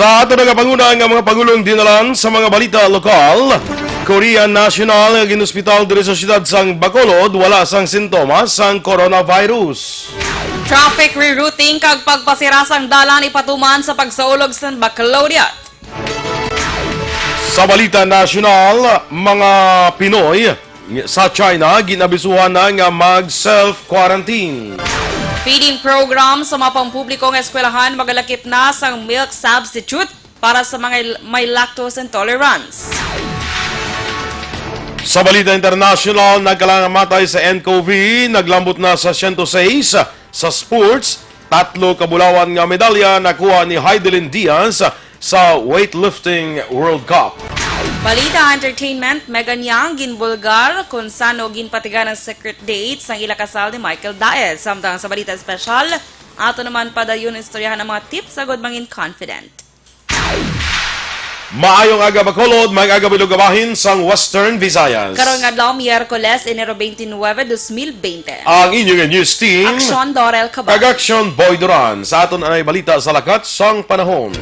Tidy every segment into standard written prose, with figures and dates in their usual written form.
Sa ato nagapanguna nga mga pangulong dinalan sa mga balita lokal, Korean National ginospital diri sa siyudad sang Bacolod wala sang sintomas sang coronavirus. Traffic rerouting kag pagpasira sang dalan ipatuman sa pagsaulog sa Bacolodiat. Sa balita nasyonal, mga Pinoy sa China ginabisuhan na nga mag-self-quarantine. Feeding program sa mga pampublikong eskwelahan magalakip na sang milk substitute para sa mga may lactose intolerance. Sa balita international, nagkalangamatay sa nCoV, naglambot na sa 106 sa sports, 3 kabulawan nga medalya nakuha ni Heidelin Diaz sa weightlifting World Cup. Balita entertainment, Megan Yang ginbulgar kung sano ginpatigan ang secret date sang ila kasal ni Michael Daez. Samtang sa balita special, ato naman padayon istoryahan ng mga tips sagod mangin confident. Maayong aga Bacolod, may aga bilugabahin sang Western Visayas. Karong adlaw Miyerkules, Enero 29, 2020. Ang inyong news team, Aksyon Dorel Cabal. Kag-aksyon Boy Duran. Sa aton anay balita sa lakat sang panahon.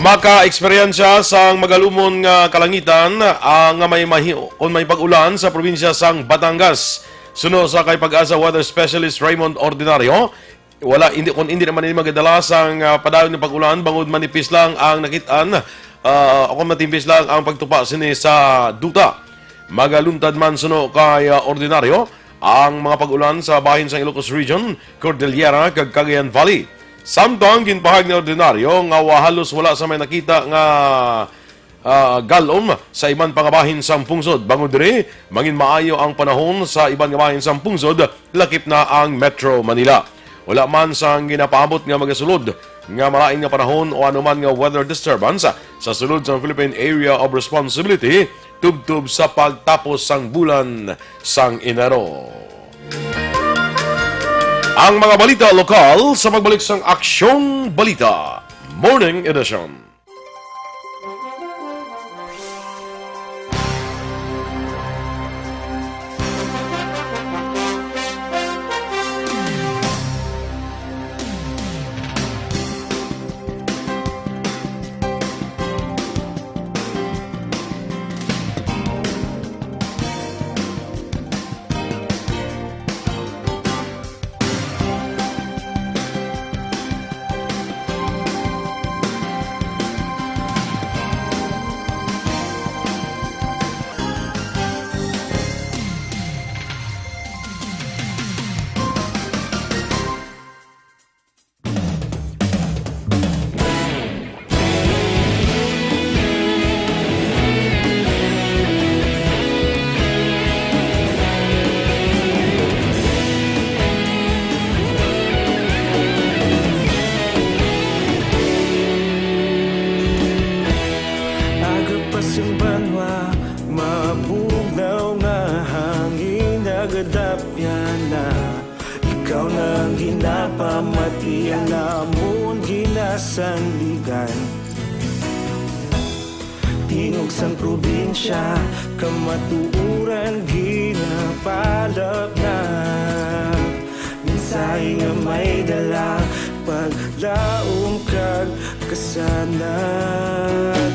Maka-eksperyensya sang magalumon nga kalangitan nga kung may pag-ulan sa probinsya sang Batangas. Suno sa kay Pag-asa Weather Specialist Raymond Ordinario, kung hindi naman magadala sang padayon ng pag-ulan, bangod manipis lang ang nakitaan o kung matimpis lang ang pagtupa sini sa duta. Magaluntad man suno kay Ordinario ang mga pag-ulan sa bahin sa Ilocos Region, Cordillera, kag Cagayan Valley. Samtang ginpahag ni Ordinaryo nga halos wala sa may nakita nga galom sa iban pangabahin sa pungsod. Bangod diri, mangin maayo ang panahon sa iban nga bahin sa pungsod, lakip na ang Metro Manila. Wala man sang ginapaabot nga magasulod nga malain nga panahon o anuman nga weather disturbance sa sulod sa Philippine Area of Responsibility tubtub sa pagtapos sang bulan sang Enero. Ang mga balita lokal sa pagbalik sang Aksyong Balita Morning Edition. Ikaw nang ginapamati ang namon ginasanligan. Tingog sang probinsya, kamatuuran ginapalap na. Minsay nga may dala, paglaom kag kasanat.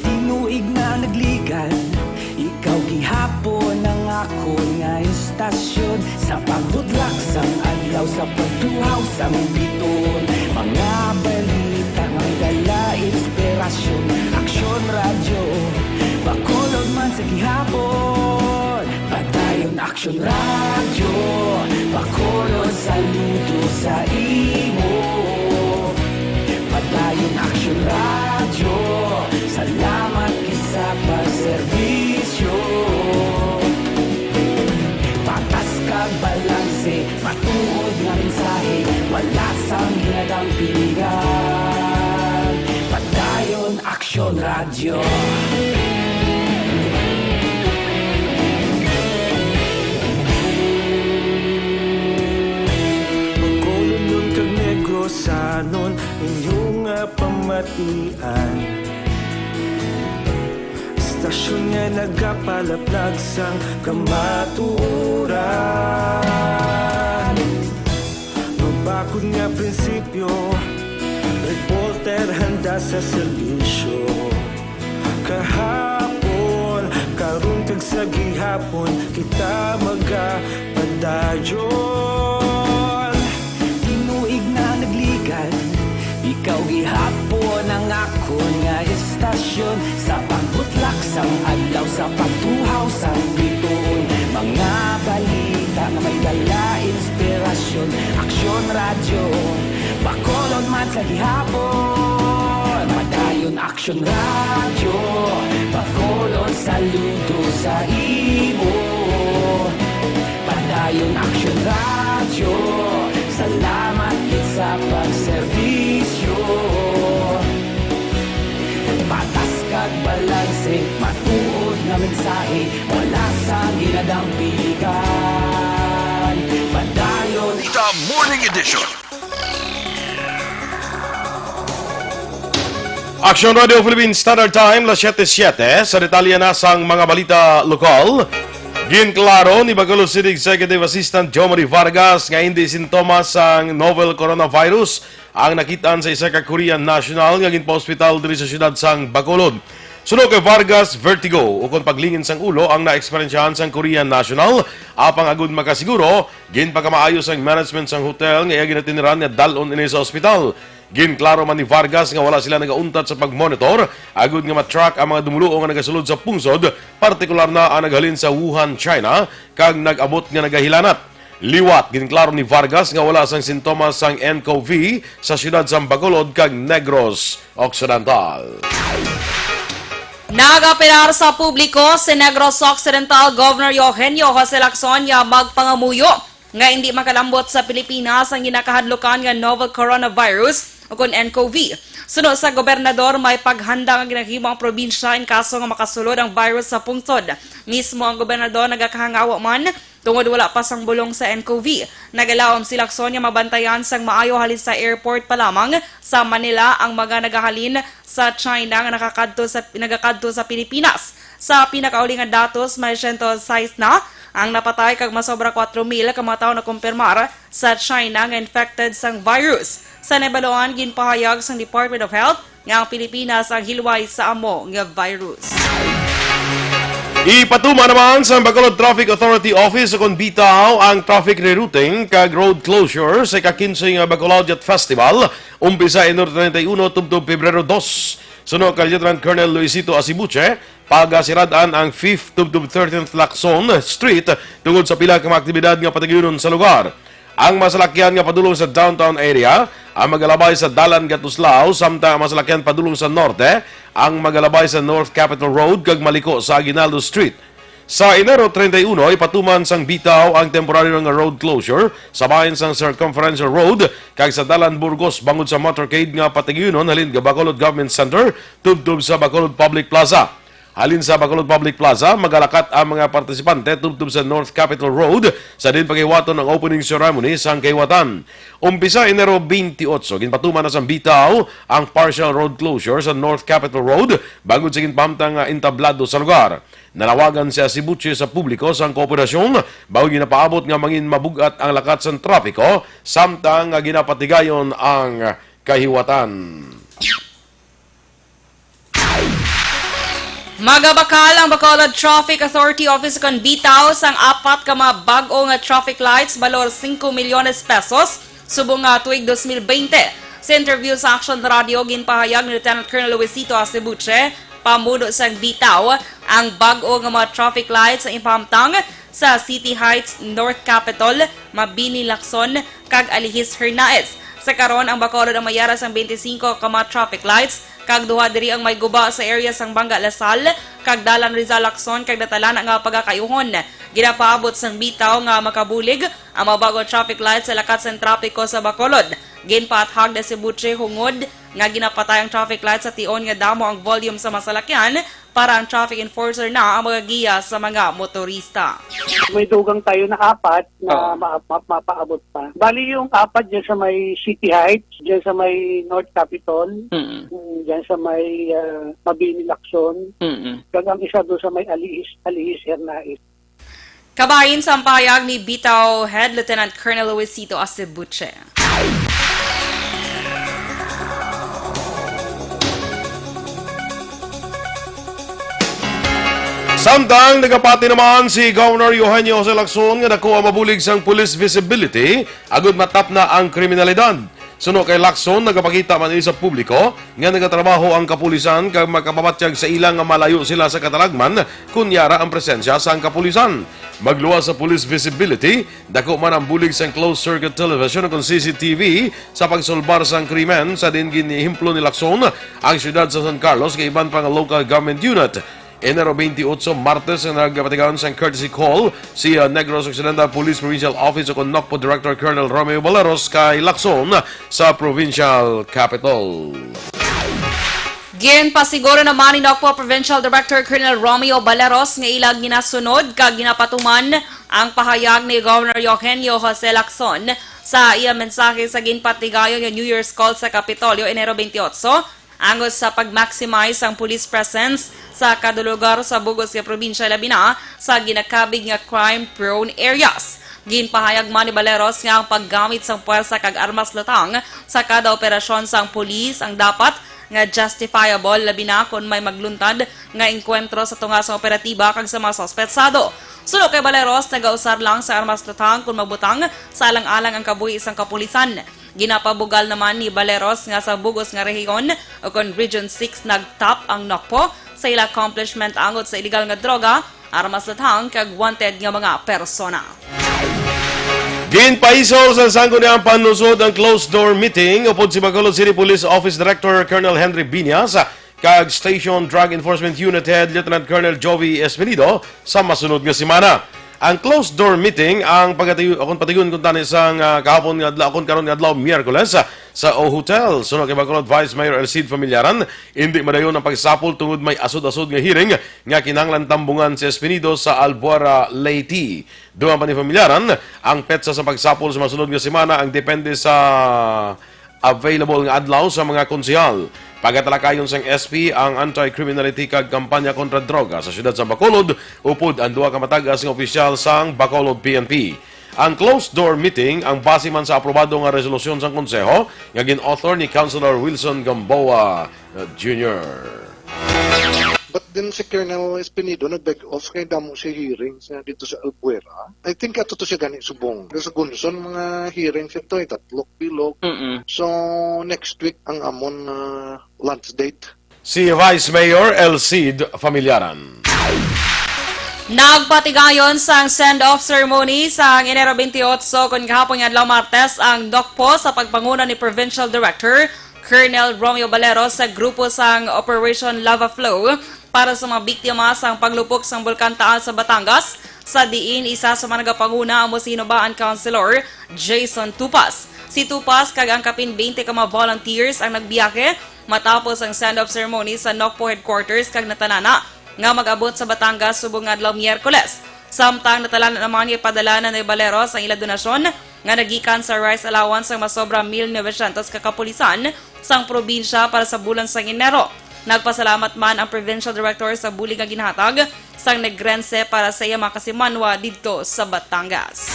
Tinuig na nagligan, ikaw gihapon ang ako nga istasyon. Sa paghudlak sang adlaw, sa pagtuhaw sang biton. Mga balita ang dala inspirasyon. Aksyon radyo, Bacolod man sa gihapon. Padayon Aksyon radyo, Bacolod saludo sa imo. Padayon Aksyon radyo, salamat kisa pagserbisyo. Patas kag balanse, matuod nga mensahe, wala sang hinadang piligan. Padayon Aksyon radyo. Bacolod nun kag Negrosanon, inyong pamatian. Istasyon nga nagapalaplag sang kamaturan. Bakod nga prinsipyo, reporter handa sa serbisyo. Kahapon, karong kag sa gihapon, kita magapadayon. Tinuig na nagligan, ikaw gihapon ang ako nga estasyon. Sa pagbutlak sang adlaw, sa pagtuhaw sang bituon. Mga balita nga may dala inspirasyon. Aksyon radyo, Bacolod man sa gihapon. Madayon aksyon radyo, Bacolod saludo sa imo. Padayon aksyon radyo, salamat kit sa pagserbisyo. Patas kag balanse, matuod nga mensahe, wala sa ginadampikan. Padayon The Morning Edition. Action Radio Philippines Standard Time, las 7:07. Sa detalye na sang mga balita lokal. Ginklaro ni Bacolod City Executive Assistant Jomari Vargas nga hindi sintomas sang novel coronavirus ang nakitaan sa isa ka Korean national nga ginpa-hospital diri sa syudad sang Bacolod. Suno kay Vargas, vertigo o kung paglingin sang ulo ang naeksperyensyahan sang Korean national. Apang agud makasiguro, ginpagamaayos ang management sang hotel nga iya ginatiniran nga dalon ini sa ospital. Ginklaro man ni Vargas nga wala sila nagauntat sa pagmonitor, agud nga matrack ang mga dumuluo nga nagasulod sa pungsod, partikular na ang naghalin sa Wuhan, China, kag nag-abot nga nagahilanat. Liwat, ginklaro ni Vargas nga wala sang sintomas sang nCoV sa siyudad sa Bacolod kag Negros Occidental. Nagapilar sa publiko si Negros Occidental Governor Eugenio Jose Lacson nga magpangamuyo nga hindi makalambot sa Pilipinas ang ginakahadlukan nga novel coronavirus o kung nCoV. Sunod sa gobernador, may paghanda nga ginahimong probinsya in kaso nga makasulod ang virus sa pungsod. Mismo ang gobernador nagakahangawa man tungod wala pa sang bulong sa nCoV. Nagalawom si Lacson nga mabantayan sang maayo halin sa airport pa lamang sa Manila ang mga nagahalin sa China nga nagakadto sa Pilipinas. Sa pinakauling nga datos, may 106 na ang napatay kag masobra 4,000 ka mga tawo na kumpirmar sa China nga infected sang virus. Sa Nebaloan, ginpahayag sang Department of Health nga ang Pilipinas ang hilway sa amo nga virus. Ipatuma naman sa Bacolod Traffic Authority Office kung bitaw ang traffic rerouting kag road closure sa ika-15 nga Bacolod Yacht Festival umpisa Enero 31 tubtob Pebrero 2. Suno kay Lieutenant Colonel Luisito Asibuche, pagasiradan ang 5th tubtob 13th Lacson Street tungod sa pila ka mga aktibidad nga patagyunon sa lugar. Ang masalakyan nga padulong sa downtown area, ang magalabay sa Dalan Gatuslao, samtang ang masalakyan padulong sa norte, ang magalabay sa North Capitol Road kag maliko sa Aguinaldo Street. Sa Enero 31, ipatuman sang bitaw ang temporary nga road closure sa bahin sang Circumferential Road kag sa Dalan Burgos bangod sa motorcade nga patagyunon halin ga Bacolod Government Center tubtob sa Bacolod Public Plaza. Halin sa Bacolod Public Plaza, magalakat ang mga partisipante tubtob sa North Capitol Road sa din paghiwaton ng opening ceremony sang kahiwatan. Umpisa Enero 28, ginpatuman na sang bitaw ang partial road closure sa North Capitol Road bangod sa ginpamtang entablado sa lugar. Nalawagan si Asibuche sa publiko sang kooperasyon bago ginapaabot nga mangin mabugat ang lakat sang trapiko samtang ginapatigayon ang kahiwatan. Magabakal ang Bacolod Traffic Authority Office kon bitaw sang 4 ka mga bag-o nga traffic lights balor 5 milyones pesos subong nga tuig 2020. Sa interview sa Action Radio, ginpahayag ni Lieutenant Colonel Luisito Acebuche, pamuno sang bitaw ang bag-o nga mga traffic lights ang ipamtang sa City Heights, North Capitol, Mabini, Lacson, kag Alihis, Hernaez. Sa karon ang Bacolod ang mayara sang 25 ka mga traffic lights kag duha diri ang may guba sa area sang Banga Lasal kag Dalan Rizal Lacson kag datalan nga pagakayuhon. Ginapaabot sang bitaw nga makabulig ang mga bagong traffic lights sa lakat sang trapiko sa Bacolod. Ginpaathag na si Buche hungod nga ginapatay ang traffic lights sa tion nga damo ang volume sa masalakyan para ang traffic enforcer na ang magagiya sa mga motorista. May dugang tayo na 4 na mapaabot pa. Bali yung 4 dyan sa may City Heights, dyan sa may North Capitol, dyan sa may Mabini, Lacson, kag ang isa doon sa may Alihis, Hernaez. Kabahin sa payag ni Bitaw Head Lieutenant Colonel Luisito Acebuche. Samtang nagapati naman si Governor Eugenio Jose Lacson nga dako ang mabulig sang police visibility agud matap na ang kriminalidad. Suno kay Lacson, nagapakita man sa publiko nga nagatrabaho ang kapulisan kag makapapatyag sa ilang nga malayo sila sa katalagman kunyara ang presensya sa kapulisan. Magluwas sa police visibility, dako man ang bulig sang closed-circuit television kung CCTV sa pagsolbar sang krimen sa din ginihimplo ni Lacson ang siyudad sa San Carlos kay iban pang local government unit. Enero 28, Martes, na nagpatigawan sa courtesy call si Negros Occidental Police Provincial Office o NOCPO Director Colonel Romeo Baleros kay Lacson sa provincial capital. Ginpasiguro naman ni NOCPO Provincial Director Colonel Romeo Baleros nga ilag ginasunod kag ginapatuman ang pahayag ni Governor Eugenio Jose Lacson sa iya mensahe sa ginpatigayon yung New Year's call sa Kapitolyo Enero 28 angos sa pag-maximize ang police presence sa kada lugar sa bugos nga probinsya labi na sa ginakabig nga crime-prone areas. Ginpahayag man ni Baleros nga ang paggamit sang puwersa kag armas latang sa kada operasyon sang pulis ang dapat nga justifiable labi na kung may magluntad nga engkwentro sa tunga sa operatiba kag sa mga sospetsado. Suno kay Baleros, nagausar lang sa armas latang kung magbutang sa alang-alang ang kabuhi isang kapulisan. Ginapabugal naman ni Baleros nga sa bugos nga rehiyon o kung Region 6 nagtap ang NOCPO sa ila accomplishment angot sa illegal nga droga, armas latang kag wanted nga mga persona. Ginpaisol sa sangguniang panlusod ang closed-door meeting upod si Bacolod City Police Office Director Colonel Henry Biñas kag Station Drug Enforcement Unit Head Lieutenant Colonel Jovi Espinido sa masunod nga semana. Ang closed-door meeting ang pagpatigon kung tani sang kahapon nga adlaw karon nga adlaw Miyerkules sa O Hotel. Suno kay Bacolod Vice Mayor Elcid Familiaran, hindi madayon ang pagsapol tungod may asod-asod nga hearing nga kinahanglan tambungan si Espinido sa Albuera, Leyte. Duman pa ni Familiaran, ang petsa sa pagsapol sa masunod nga semana ang depende sa available nga adlaw sa mga konsehal. Pagatalakayon sang SP ang anti-criminality kag kampanya kontra droga sa siyudad sa Bacolod upod ang duha ka matagas nga opisyal sang Bacolod PNP. Ang closed-door meeting ang base man sa aprobado nga resolusyon sang konseho nga gin-author ni Councilor Wilson Gamboa Jr. But then si Colonel Espinido nag-back off kay damo si hearing sa dito sa Albuera. I think ato to siya gani subong. Sa Gunson mga hearings ito ay tatlok bilog. So next week ang amon lunch date. Si Vice Mayor Elcid Familiaran. Nagpatigayon sa send-off ceremony sa Enero 28 kung kahapon nga adlaw Martes ang DOCPO sa pagpanguna ni Provincial Director Colonel Romeo Baleros sa grupo sang Operation Lava Flow para sa mga biktima sang paglupok sang Bulkan Taal sa Batangas. Sa diin, isa sa mga nagapanguna ang Mosinobaan Councilor Jason Tupas. Si Tupas kag ang kapin 20 ka mga volunteers ang nagbiyake matapos ang send-off ceremony sa NOCPO headquarters kag natanana nga mag-abot sa Batangas subong adlaw Miyerkules. Samtang natalan naman yung padala na ni Baleros ang ilang donasyon nga nagikan sa rice allowance ang masobra 1,900 kakapulisan sang probinsya para sa bulan sa Enero. Nagpasalamat man ang Provincial Director sa bulig nga ginhatag sang Negrense para sa iya makasimanwa dito sa Batangas.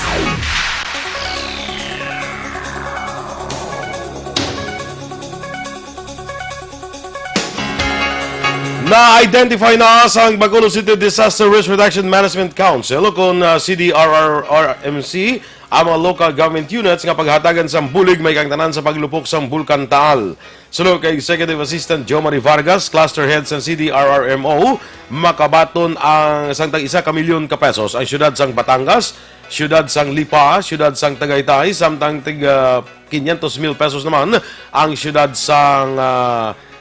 Na-identify na sa Bacolod City Disaster Risk Reduction Management Council o kung CDRRMC ang mga local government units nga paghatagan sa bulig may kangtanan sa paglupok sa Bulkan Taal. Sunod kay Executive Assistant Jo Marie Vargas, Cluster Head sa CDRRMO, makabaton ang sangtang 1 milyon ka pesos ang siyudad sang Batangas, siyudad sang Lipa, siyudad sang Tagaytay, samtang tiga 500,000 pesos naman ang siyudad sang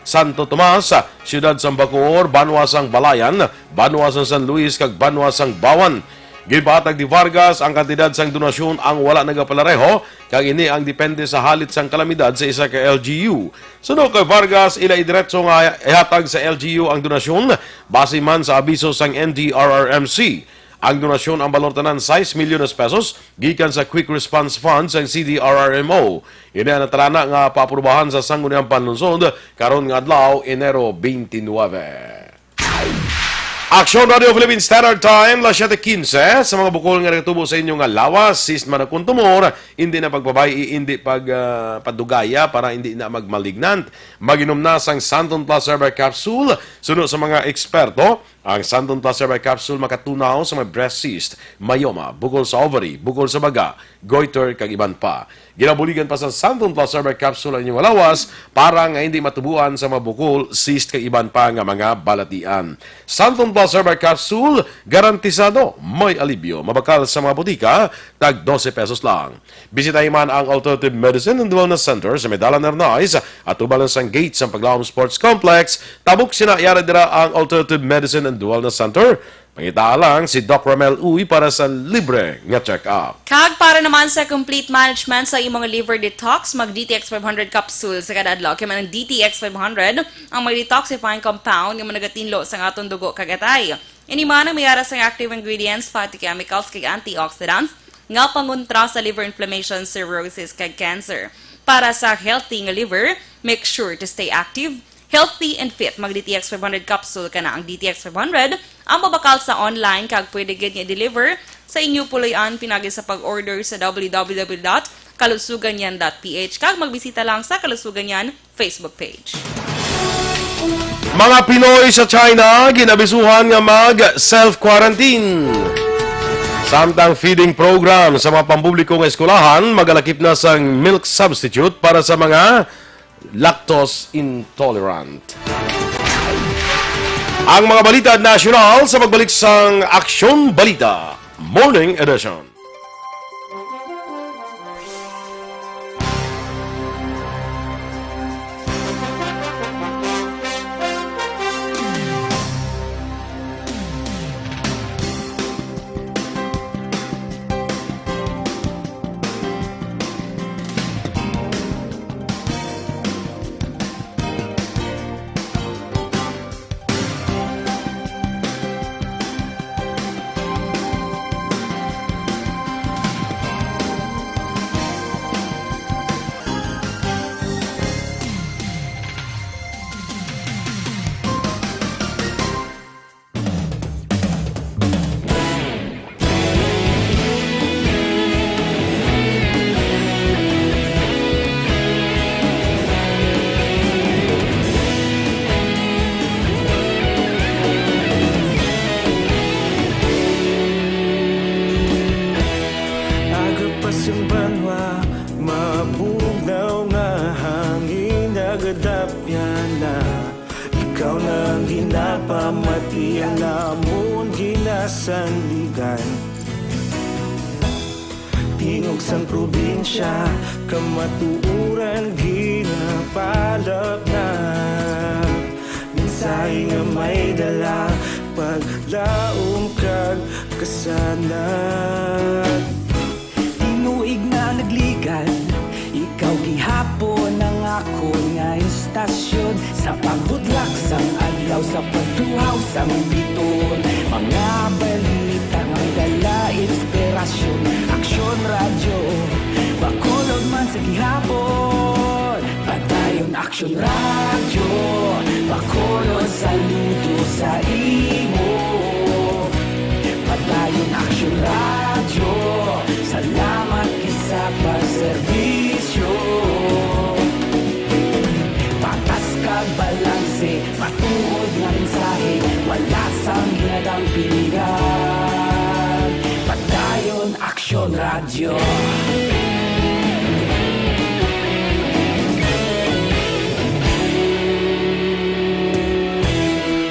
Santo Tomas, siyudad sang Bacoor, Banwa sang Balayan, Banwa sang San Luis, kag Banwa sang Bawan. Gibatag di Vargas ang kantidad sang donasyon ang wala nagapalareho, kag ini ang depende sa halit sang kalamidad sa isa ka LGU. Suno kay Vargas, ila idiretso nga ihatag sa LGU ang donasyon, base man sa abiso sang NDRRMC. Ang donasyon ang balor tanan 6 milyones pesos gikan sa Quick Response Fund sa CDRRMO. Ini ang natalana nga paaprubahan sa sangguniang panlunsod karon nga adlaw Enero 29. Aksyon Radio Philippine Standard Time, las 7:15 sa mga bukol nga nagtubo sa inyo nga lawas, sis man akong tumor, hindi na pagbabayi, hindi padugaya para hindi na magmalignant. Maginom na sang Santon Plus Herbal Capsule, suno sa mga eksperto, Ang Santon Plus Herbal Capsule makatunaw sa mga breast cyst, myoma, bukol sa ovary, bukol sa baga, goiter, kag iban pa. Ginabuligan pa sa Santon Plus Herbal Capsule ang inyong lawas para nga hindi matubuan sa mga bukol, cyst, kag iban pa nga mga balatian. Santon Plus Herbal Capsule, garantisado, may alibyo. Mabakal sa mga butika, tag 12 pesos lang. Bisitahin man ang Alternative Medicine and Wellness Center sa Medalla Narnais at ubalan sa gate sa Paglaom Sports Complex. Tabuk sinayara dira ang Alternative Medicine and Wellness Center. Pangitaalang si Doc Ramel Uy para sa libre nga check-up. Kag para naman sa complete management sa imong liver detox, mag DTX 500 capsules sa kada adlaw. Kaya man ang DTX 500 ang may detoxifying compound nga nagatinlo sa atong dugo kagatay. Ini man ang mayara sa active ingredients, fatty chemicals kag antioxidants nga pangontra sa liver inflammation, cirrhosis kag cancer. Para sa healthy nga liver, make sure to stay active, healthy and fit. Mag DTX 500 capsule ka na. Ang DTX 500 ang mabakal sa online kag pwede gid nga deliver sa inyo puloy-an pinagi sa pag-order sa www.kalusuganyan.ph kag magbisita lang sa Kalusuganyan Facebook page. Mga Pinoy sa China, ginabisuhan nga mag-self-quarantine. Samtang feeding program sa mga pampublikong eskwelahan, magalakip na sang milk substitute para sa mga lactose intolerant. Ang mga balita nasyonal sa pagbalik sang Aksyon Balita Morning Edition. Banwa, mabugnaw nga hangin nagadapyan na. Ikaw nang ginapamati ang namon ginasandigan. Tingog sang probinsya, kamatuuran ginapalap na. Minsay nga may dala, paglaom kag kasanag. Tinuig na nagligan, ikaw gihapon ang ako nga istasyon. Sa paghudlak sang adlaw, sa pagtuhaw sang biton. Mga balita nga dala inspirasyon. Aksyon radyo, bakolod man sa gihapon. Padayon Aksyon radyo, bakolod saludo sa imo. Padayon Aksyon radyo, salamat kisa pagserbisyo. Patas kag balanse, matuod nga mensahe, wala sang ginadang pilihan. Padayon Aksyon radyo.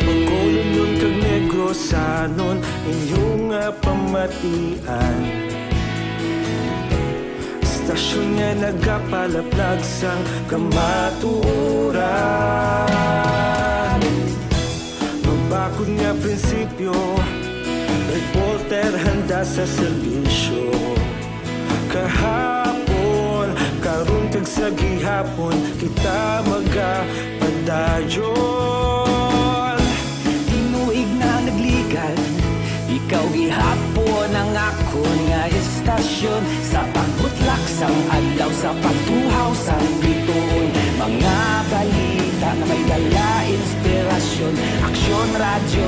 Pagkulong nun kag negrosanon, inyong pamatian. Stasyon nga nagapalaplag sang kamaturan. Magbakod nga prinsipyo, reporter handa sa serbisyo. Kahapon, karon kag sa gihapon, kita magapadayon. Tinuig na nagligan, ikaw gihapon ang ako nga istasyon. Sa pagbutlak sang adlaw, sa pagtuhaw sang biton. Mga balita na may dala inspirasyon. Aksyon radyo,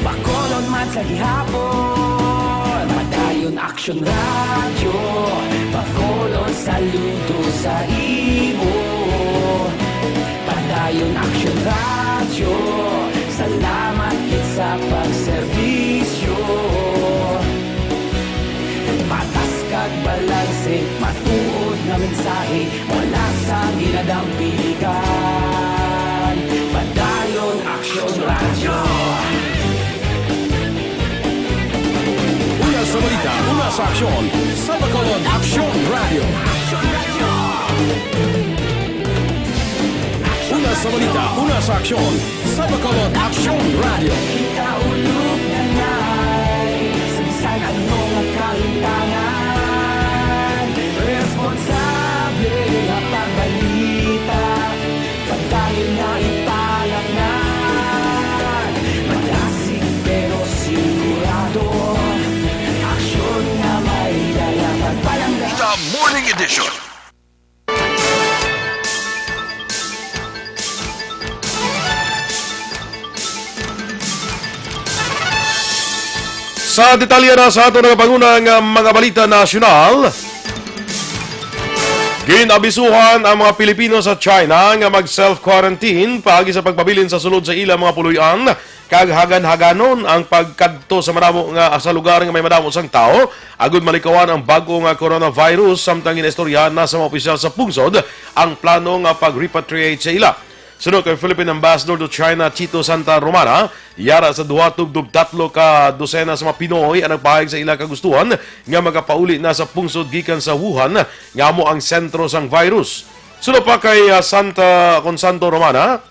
bakolod man sa gihapon. Padayon Aksyon radyo, bakolod saludo sa imo. Padayon Aksyon radyo, salamat kit sa mensahe Wala sa ginadampiligan Padayon Aksyon Radyo Una sa balita, una sa aksyon, sa Bacolod Aksyon Radio. Una sa balita, una sa aksyon, sa Bacolod Aksyon Radio. Ikaulog na na'y Sabisan anong kalintangan Responsable na pagbalita Pagdayon na ipalangan Malasig pero sigurado Aksyon na may dalang pagpalangga The Morning Edition. Sa detalye na sa ato ng pangunang mga balita nasyonal, ginabisuhan ang mga Pilipino sa China nga mag-self-quarantine paagi sa pagpabilin sa sulod sa ilang mga puluyan kag hagan-haganon ang pagkadto sa madamo nga sa lugar nga may madamo sang tao agud malikawan ang bago nga coronavirus samtang ginistoryahan na sa mga opisyal sa pungsod ang plano nga pag-repatriate sa ila. Sunod kay Philippine Ambassador to China Chito Santa Romana, yara sa 2-3 ka dosena sa mga Pinoy ang nagpahayag sa ila kagustuhan nga magapauli na sa pungsod gikan sa Wuhan nga mo ang sentro sang virus. Sunod pa kay Santa Romana,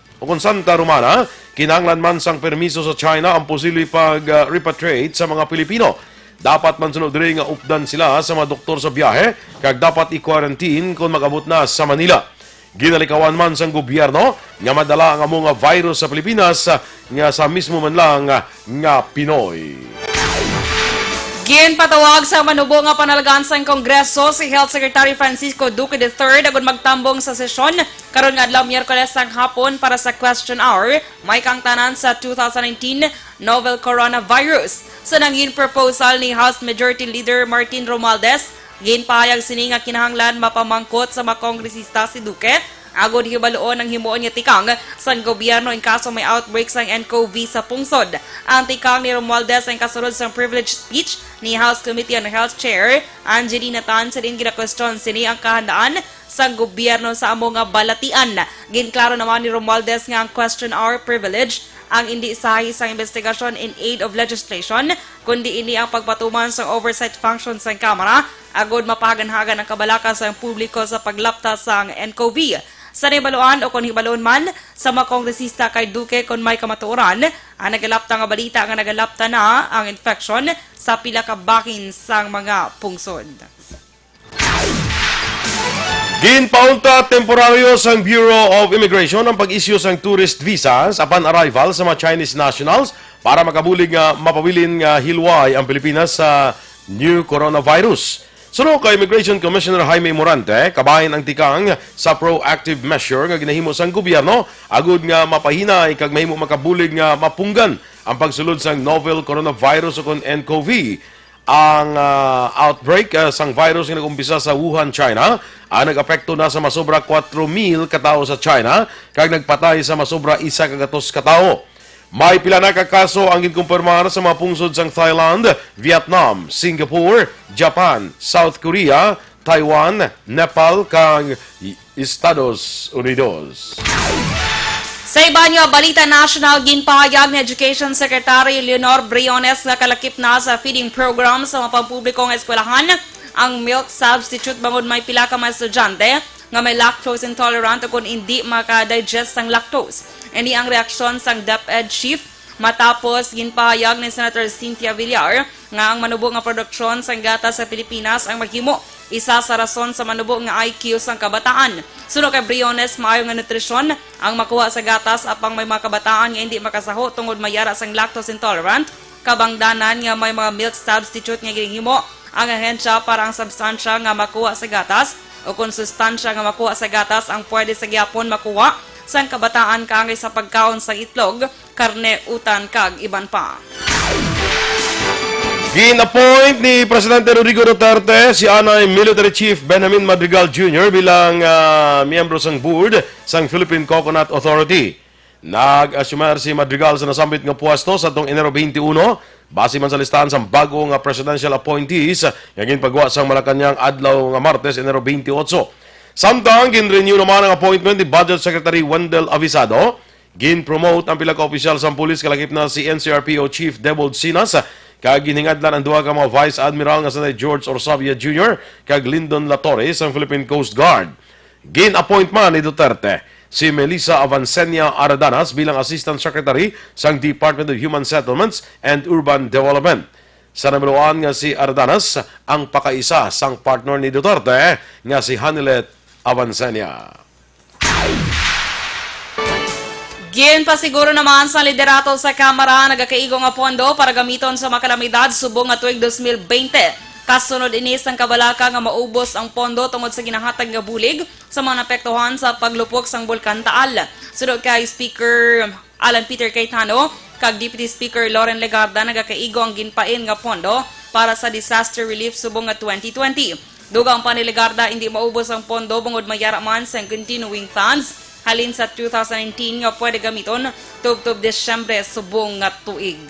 kinahanglan man sang permiso sa China ang posible pag-repatriate sa mga Pilipino. Dapat man sunod diri nga updan sila sa mga doktor sa biyahe kag dapat i-quarantine kung mag-abot na sa Manila. Ginalikawan man sang gobyerno nga madala ang mga virus sa Pilipinas nga sa mismo man lang nga Pinoy. Ginpatawag sa manubo nga panalagaan sa Kongreso si Health Secretary Francisco Duque III agud magtambong sa sesyon karon nga adlaw Miyerkules sang hapon para sa question hour may kangtanan sa 2019 novel coronavirus. Sa nangin proposal ni House Majority Leader Martin Romualdez, ginpahayag sini nga kinahanglan mapamangkot sa mga kongresista si Duque agud hibaloon ang himuon nga tikang sa gobyerno in kaso may outbreak sang nCoV sa pungsod. Ang tikang ni Romualdez ang kasunod sa privilege speech ni House Committee on Health Chair Angelina Tan sa din gina-question sini ang kahandaan sa gobyerno sa amo nga balatian. Ginklaro naman ni Romualdez nga ang question hour privilege ang hindi isahi sa investigasyon in aid of legislation, kundi ini ang pagpatuman sa oversight function sa Kamara, agod mapaganhagan ang kabalaka sa publiko sa paglapta sa nCoV. Sa nibaluan o kung hibaloon man sa mga kongresista kay Duque kung may kamatuoran, ang nagalapta nga balita nga nagalapta na ang infection sa pila ka bakin sa mga pungsod. Ginpaunta temporaryo sang Bureau of Immigration ang pag-issue sang tourist visas upon arrival sa mga Chinese nationals para makabulig nga mapabilin nga hilway ang Pilipinas sa new coronavirus. Sunod kay Immigration Commissioner Jaime Morante, kabahin ang tikang sa proactive measure nga ginahimo sang gobyerno agud nga mapahinay kag mahimo makabulig nga mapunggan ang pagsulod sang novel coronavirus o kon nCoV. Ang outbreak sang virus nga nag-umpisa sa Wuhan, China, nag-apekto na sa masobra 4,000 katao sa China kag nagpatay sa masobra 1 kagatos katao. May pila na ka kaso ang ginkumpirmar sa mga pungsod sang Thailand, Vietnam, Singapore, Japan, South Korea, Taiwan, Nepal kag Estados Unidos. Sa iba niyo, Balita National, ginpahayag ni Education Secretary Leonor Briones nga kalakip na sa feeding program sa mga pampublikong eskwelahan ang milk substitute bangod may pila ka mga estudyante nga may lactose intolerant o kung hindi makadigest ng lactose. Ini ang reaksyon sang DepEd Chief matapos ginpahayag ni Senator Cynthia Villar nga ang manubo nga produksyon sang gatas sa Pilipinas ang maghimo isa sa rason sa manubo nga IQ sang kabataan. Sunod kay Briones, maayo nga nutrisyon ang makuha sa gatas apang may mga kabataan nga hindi makasaho tungod mayara sang lactose intolerant, kabangdanan nga may mga milk substitute nga ginhimo ang ahensya para ang substansya nga makuha sa gatas o kung sustansya nga makuha sa gatas ang pwede sa gyapon makuha sang kabataan kaangay sa pagkaon sa itlog, karne, utan kag iban pa. Gin-appoint ni Presidente Rodrigo Duterte si Anay Military Chief Benjamin Madrigal Jr. bilang miyembro sang board sang Philippine Coconut Authority. Nag-asumar si Madrigal sa nasambit nga puesto sa tong Enero 21, base man sa listahan sang bago nga presidential appointees nga ginpagawa sang Malacañang adlaw nga Martes, Enero 28. Samtang gin-renew naman ang appointment ni Budget Secretary Wendell Avisado. Gin-promote ang pila ka opisyal sa pulis kalakip na si NCRPO Chief Debold Sinas. Kag ginhingadlan ang duha ka mga Vice Admiral nga sa George Orsavia Jr. kag Lyndon Latore sa Philippine Coast Guard. Gin-appoint man ni Duterte si Melissa Avancenia Aradanas bilang Assistant Secretary sa Department of Human Settlements and Urban Development. Sa namiluan nga si Aradanas ang pakaisa sang partner ni Duterte nga si Hanilet Avancenia. Gin pa siguro naman sa liderato sa Kamara nagakaigo nga pondo para gamiton sa mga kalamidad subong nga tuig 2020. Kasunod inis ang kabalaka nga maubos ang pondo tungod sa ginahatag nga bulig sa mga napektuhan sa paglupok sang Bulkan Taal. Sunod kay Speaker Alan Peter Cayetano kag Deputy Speaker Loren Legarda nagakaigo ang ginpain nga pondo para sa disaster relief subong nga 2020. Dugang pa ni Legarda hindi maubos ang pondo bungod mayara man sa continuing funds halin sa 2019 nga pwede gamiton tub-tub Desyembre subong nga tuig.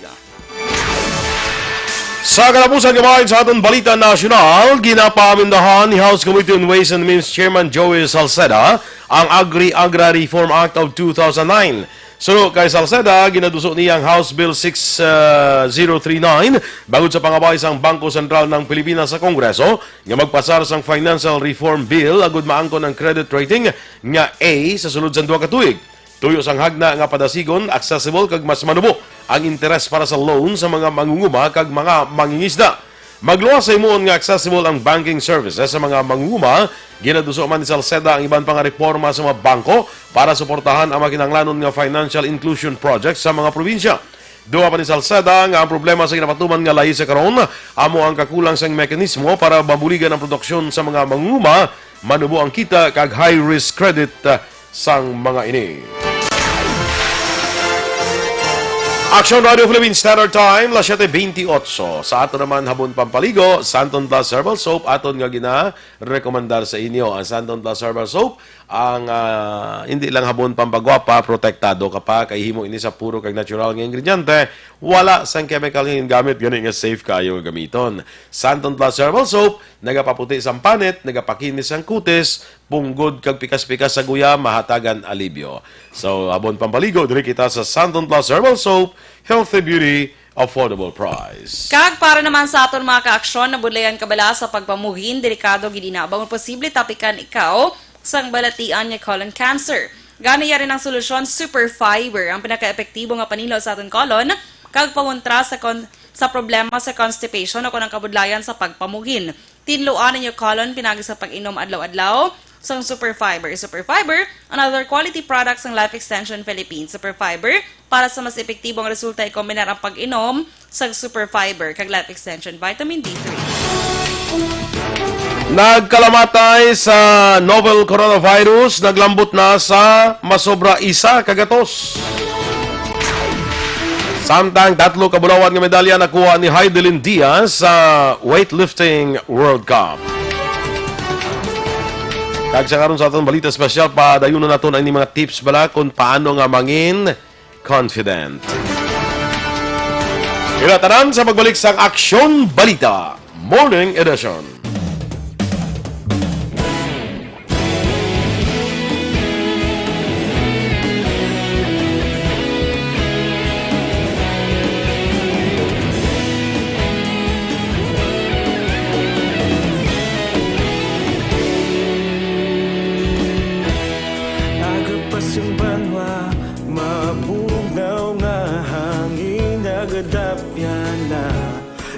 Sa kalapusan kumain sa aton Balita Nasional, ginapamindahan ni House Committee on Ways and Means Chairman Joey Salceda ang Agri-Agra Reform Act of 2009. So, kay Salceda, ginaduso niyang House Bill 6039 bagod sa pangabay sang Bangko Sentral ng Pilipinas sa Kongreso nga magpasar sang Financial Reform Bill agud maangkon ang credit rating nga A sa sulod sa 2 ka tuig. Tuyo sang hagna nga padasigon, accessible kag mas manubo ang interes para sa loan sa mga mangunguma kag mga mangingisda. Magluwas sa imuon nga accessible ang banking services sa mga mangunguma, ginaduso man ni Salceda ang iban pang reforma sa mga bangko para suportahan ang makinanglanon nga financial inclusion projects sa mga probinsya. Duha pa ni Salceda nga ang problema sa ginapatuman nga lahi sa karon, amo ang kakulang sang mekanismo para mabuligan ang produksyon sa mga mangunguma, manubo ang kita kag high risk credit sang mga ini. Action Radio Philippines Standard Time, 7:28. Sa ato naman habon pampaligo, Santon Plus Herbal Soap, aton nga gina-rekomendar sa inyo. Ang Santon Plus Herbal Soap, ang hindi lang habon pampagwapa, protektado ka pa, kay himo ini sa puro kag natural nga ingrediente, wala sang chemical nga gamit, gani nga safe kayo gamiton. Santon Plus Herbal Soap, nagapaputi sang panit, nagapakinis sang kutis, punggod kag pikas-pikas sa guya, mahatagan alibyo. So, habon pampaligo, diri kita sa Santon Plus Herbal Soap, healthy beauty, affordable price. Kag para naman sa aton mga kaaksyon na budlayan kabala sa pagpamuhin, delikado gidinabang posible tapikan ikaw sang balatian nga colon cancer. Gani ya rin ang solusyon Super Fiber, ang pinaka-epektibo nga panilo sa aton colon kag pangontra sa problema sa constipation o kanang kabudlayan sa pagpamuhin. Tinluan ninyo colon pinagi sa pag-inom adlaw-adlaw sang Super Fiber. Super Fiber, another quality products ng Life Extension Philippines. Super Fiber, para sa mas epektibong resulta, i-combinar ang pag-inom sa Super Fiber kag Life Extension Vitamin D3. Nagkalamatay sa novel coronavirus, naglambot na sa masobra 1 kagatos. Samtang 3 kabulawan nga medalya nakuha ni Heidelin Diaz sa weightlifting World Cup. Kag sa karon sa atong balita espesyal, padayunon naton ang mga tips bala kung paano nga mangin confident. Ilatanan sa pagbalik sa Aksyon Balita Morning Edition. Yung banwa, mabugaw na hangin, nagadapya na.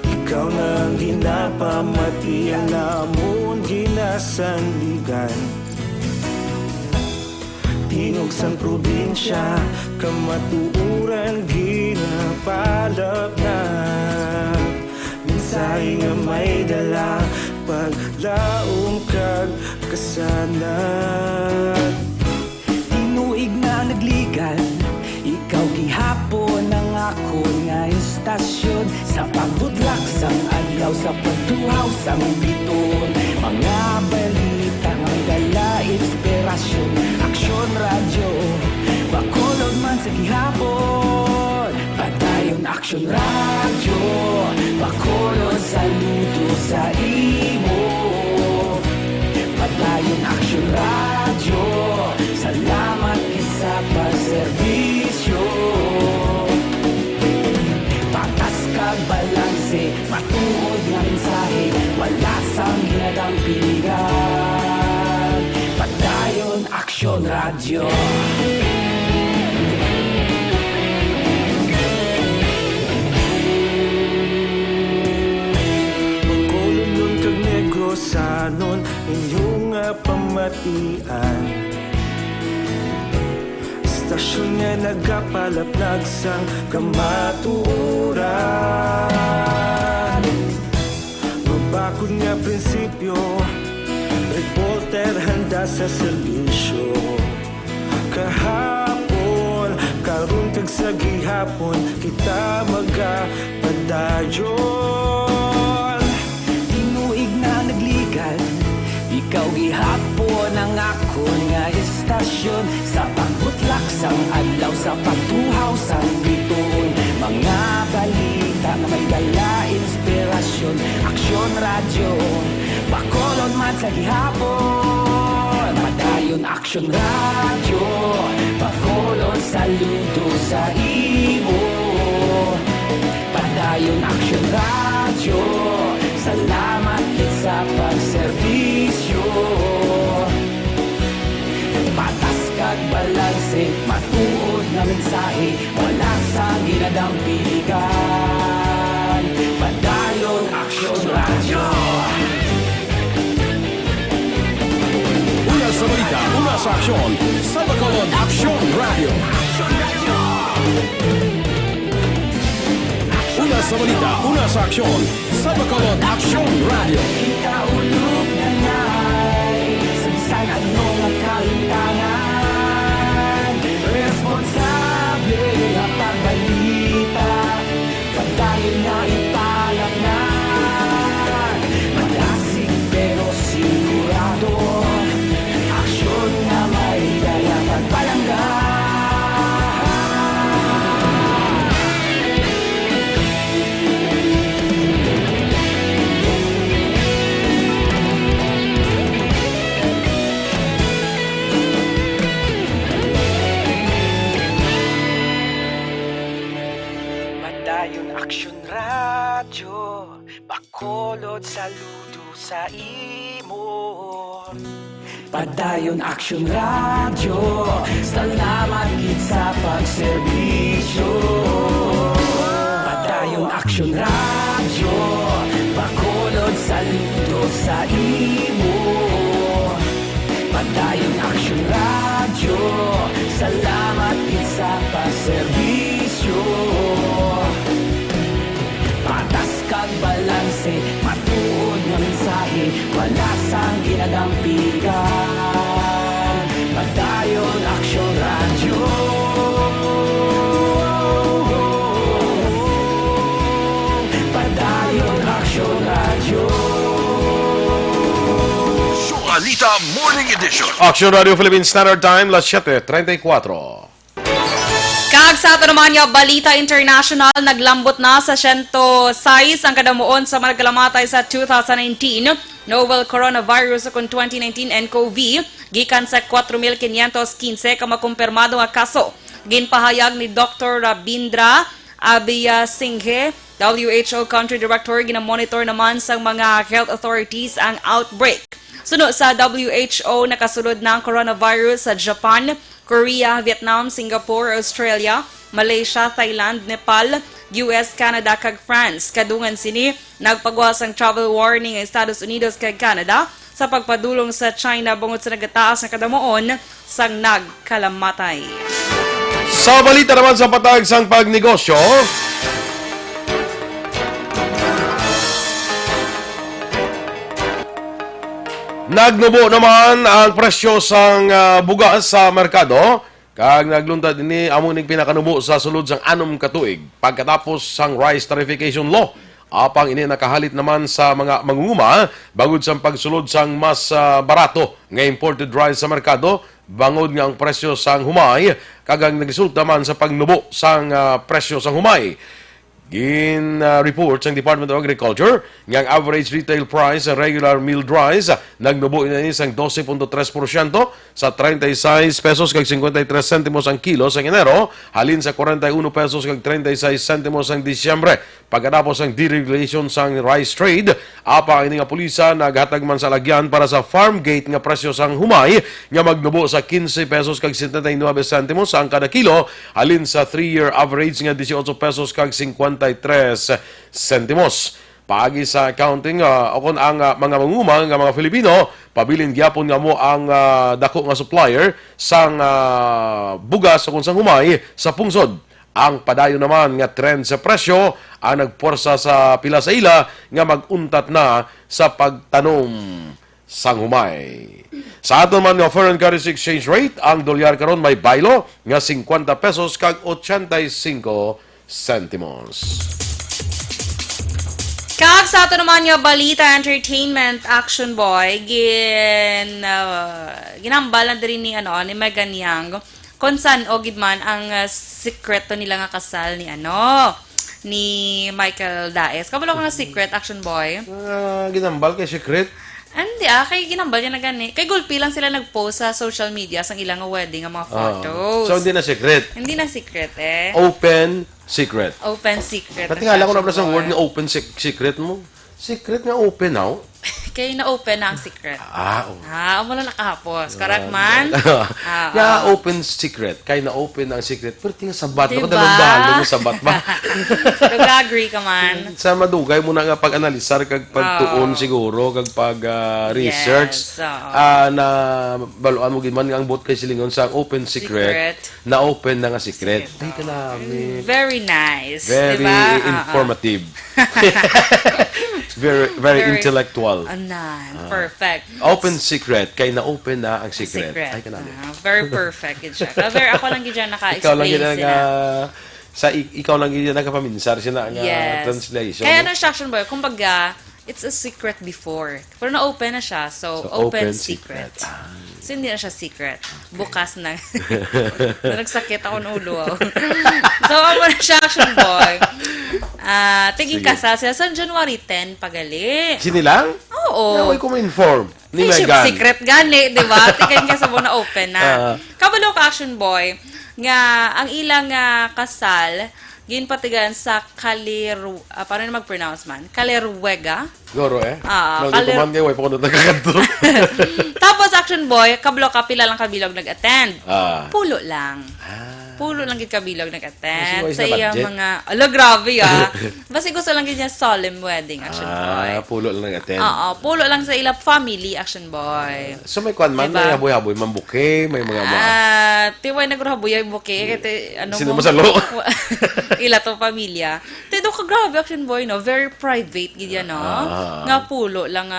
Ikaw nang ginapamati, ang namon ginasandigan. Tingog sang probinsya, kamatuuran ginapalap na. Minsay nga may dala, paglaom kag kasanat. Tinuig na nagligan, ikaw gihapon ang ako nga istasyon. Sa pagbudlak sang adlaw, sa pagtuhaw sang biton. Mga balita ang dala, inspirasyon. Aksyon radyo, bakolod man sa gihapon. Padayon Aksyon radyo, bakolod sa luto sa imo. Padayon Aksyon radyo. Salamat sa pagserbisyo. Patas kag balanse, matuod nga mensahe, wala sang ginadang piligan. Padayon Aksyon Radyo. Pagkulong kag negosanon inyong pamatian. Stasyon nga nagapalaplag sang kamatuoran. Mabakod nga prinsipyo, reporter handa sa serbisyo. Kahapon, karon kag sa gihapon, kita magapadayon. Tinuig na nagligan, ikaw gihapon ang akon nga istasyon. Sa pagbutlak sang adlaw, sa pagtuhaw sang bituon, mga balita na may dala inspirasyon. Aksyon Radyo, Bacolod man sa gihapon. Padayon Aksyon Radyo, Bacolod saludo sa imo. Padayon Aksyon Radyo, salamat kit sa pagserbisyo. Patas kag balanse, matuod na mensahe, wala sa ginadang piligan. Padayon Aksyon Radyo. Una sa balita, una sa aksyon, sa Bacolod Aksyon Radio. Una sa balita, una sa aksyon, sa Bacolod Aksyon Radio. Ikaulog na ngay, sansan anong ang kalintangan. Responsable ang pagbalita, pagdayon na ipalaknan. Malasig pero sigurado, aksyon na may dala pagpalanggan. Padayon Aksyon Radyo, Bacolod saludo sa imo. Padayon Aksyon Radyo, salamat kit sa pagserbisyo. Padayon Aksyon Radyo, Bacolod saludo sa imo. Padayon Aksyon Radyo, salamat kit sa pagserbisyo. Patas kag balanse, matuod nga mensahe, wala sang ginadampigan. Padayon Aksyon Radyo. Padayon Aksyon Radyo. Sualita Morning Edition. Aksyon Radio Philippine Standard Time, las 7:34. Kag sa ato naman yung Balita International, naglambot na sa 106 ang kadamuon sa magkalamatay sa 2019 novel coronavirus kung 2019 nCoV, gikan sa 4,515 ka makumpirmado nga kaso. Ginpahayag ni Dr. Rabindra Abiyasinghe, WHO Country Director, ginamonitor naman sa mga health authorities ang outbreak. Sunod sa WHO, nakasulod na ang coronavirus sa Japan, Korea, Vietnam, Singapore, Australia, Malaysia, Thailand, Nepal, US, Canada, kag France. Kadungan sini, nagpagwas ang travel warning ng Estados Unidos kag Canada sa pagpadulong sa China bungod sa nagataas na kadamuon sang nagkalamatay. Sa balita naman sa patag sang pagnegosyo, nagnubo naman ang presyo sang bugas sa merkado kag nagluntad ini amo ning pinakanubo sa sulod sang 6 ka tuig pagkatapos sang rice tariffication law. Apang ini nakahalit naman sa mga mangunguma bangod sa pagsulod sang mas barato nga imported rice sa merkado bangod nga ang presyo sang humay kag ang nagresulta man sa pagnubo sang presyo sang humay. Report ng Department of Agriculture nga ang average retail price sa regular milled rice nagnubo na isang 12.3% sa 36 pesos kag 53 sentimos ang kilo sa Enero halin sa 41 pesos kag 36 sentimos ang Disyembre. Pagkatapos ng deregulation sa rice trade, apa ini nga pulisa naghatag man sa lagyan para sa farm gate nga presyo sang humay nga magnubo sa 15 pesos kag 79 sentimos ang kada kilo halin sa 3-year average nga 18 pesos kag 53 sentimos. Paagi sa accounting, akon ang mga mangumang nga mga Filipino, pabilin gyapon nga mo ang dako nga supplier sang bugas o kung sang humay sa pungsod. Ang padayon naman nga trend sa presyo ang nagporsa sa pila sa ila nga maguntat na sa pagtanom sang humay. Sa ato man nga foreign currency exchange rate, ang dolyar karon may baylo nga 50 pesos kag 85 sentimos. Kag sa ato naman nga balita, entertainment, action boy, ginambalan din ni Megan Young kung saan o gidman ang sekreto nila nga kasal ni Michael Daes. Kabalo ko nga secret, action boy. Ginambal kay secret. Hindi kay ginambal niya na gani. Kay gulpi lang sila nag-post sa social media sang ilang wedding nga mga photos. So, hindi na secret. Hindi na secret Open secret. Open secret. Pati nga lang ko na sa word nga open secret mo. Secret nga open now. Kaya na-open na ang secret. Wala nakahapos. Correct man? Yeah, open secret. Kaya na-open ang secret. Pero tingnan sabat. Diba? Ako dalong yung sabat ba? Nag-agree ka man. Sa madugay mo na nga pag-analisar kag pagtuon siguro kag pag-research na baluan mo gid man nga ang bot kay silingon sa open secret. Na open na nga secret. Ay kanami. Very nice. Very diba? informative. very intellectual. Perfect. Open secret. Kay na-open na ang secret. Ay kanami. Very perfect. Very, ako lang gid Ikaw lang naka-explain yun sila. ikaw lang yun nakapaminsar siya na ang translation. Kaya instruction boy, kumbaga, it's a secret before. Pero na-open na siya, so open secret. So, hindi na siya secret. Bukas na. Nagsakit ako ng ulo. So, ako na siya, action boy. Tiging kasal sila sa January 10 pagali. Sinilang? Oo. Naway ko ma-inform. Ni Ay, Megan. secret gani, di ba? Tiging kasal mo na open na. Kabalo ka, action boy, nga ang ilang kasal, ginpatigan sa paano na mag-pronounce man? Kalerwega. Goro Lagi Kaler- ko man kayo, way pa ko na nagkakanto. Tapos, action boy, kablo kapila lang kabilog nag-attend. Pulo lang. Pulo lang gid kabilog nag-attend. Mas Sa na iya budget. mga, grabe Basta gusto lang gid niya solemn wedding, action boy. Pulo lang nag-attend. Pulo lang sa ila family, action boy. So may kwan man, Diba? may haboy-haboy, mambuke, may mga Tiway nagrahaboy yung buke. Sino mo sa lo? Ila to pamilya. Tido ka grabe, action boy, no? Very private, gid yan, no? Nga pulo lang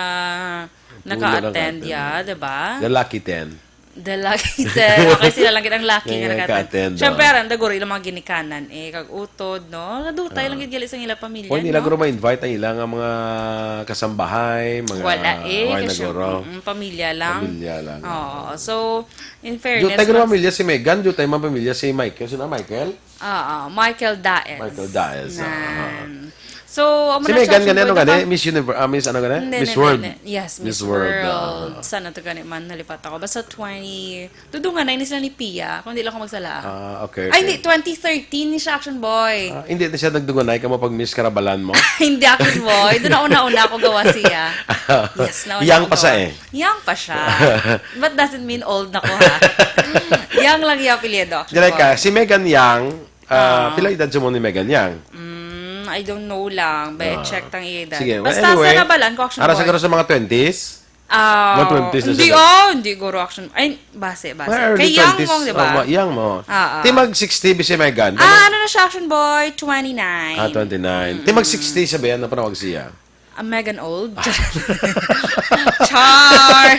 naka-attend, diba? The lucky 10. The lucky 10. Okay, sila lang gid ang lucky nga Nga naka-attend. naka-attend, Siyempre, randa guro ilang mga ginikanan, kag utod, no? Nadutay lang gid gali sa ila pamilya, O hindi lang no? guro ma-invite ang ilang mga kasambahay, mga Wala wala kasi guro. pamilya lang. Pamilya lang. Oo. So, in Diyo fairness, tayo pamilya si Megan, diyo tayo pamilya si Michael. Sino Michael? Michael Daes. Michael Daes. So, Si Megan ganyan gani, Miss Universe, Miss ano gani? Miss World. Yes, Miss Miss World, World. Sana to gani man nalipat ako. Basta tudungan na ini sila ni Pia, kung hindi lang ako magsala. Okay. Ay, hindi, 2013 ni siya, action boy. Hindi na siya nagdugunay ka mo pag Miss Karabalan mo. Hindi action boy. Doon na una-una ako gawa siya. Yes, nauna Young ako pa siya gawa. Young pa siya. But doesn't mean old na ko, ha? Young lang yung apelyido, action Diyan boy. ka, si Megan Young, pila edad mo ni Megan Young? I don't know lang. Check tang edad. Sige, well, Basta anyway, sa nabalan ko, action ara boy. siguro sa mga 20s? Mga 20s na Hindi, sila. hindi guro action. Ay, base. Mga early Kay young 20s. mo, di ba? Young mo. Ti mag 60 si Megan. Ano na siya, action boy? 29. 29. Ti mag 60 sabi, ano pa nawag siya? Megan old. Char!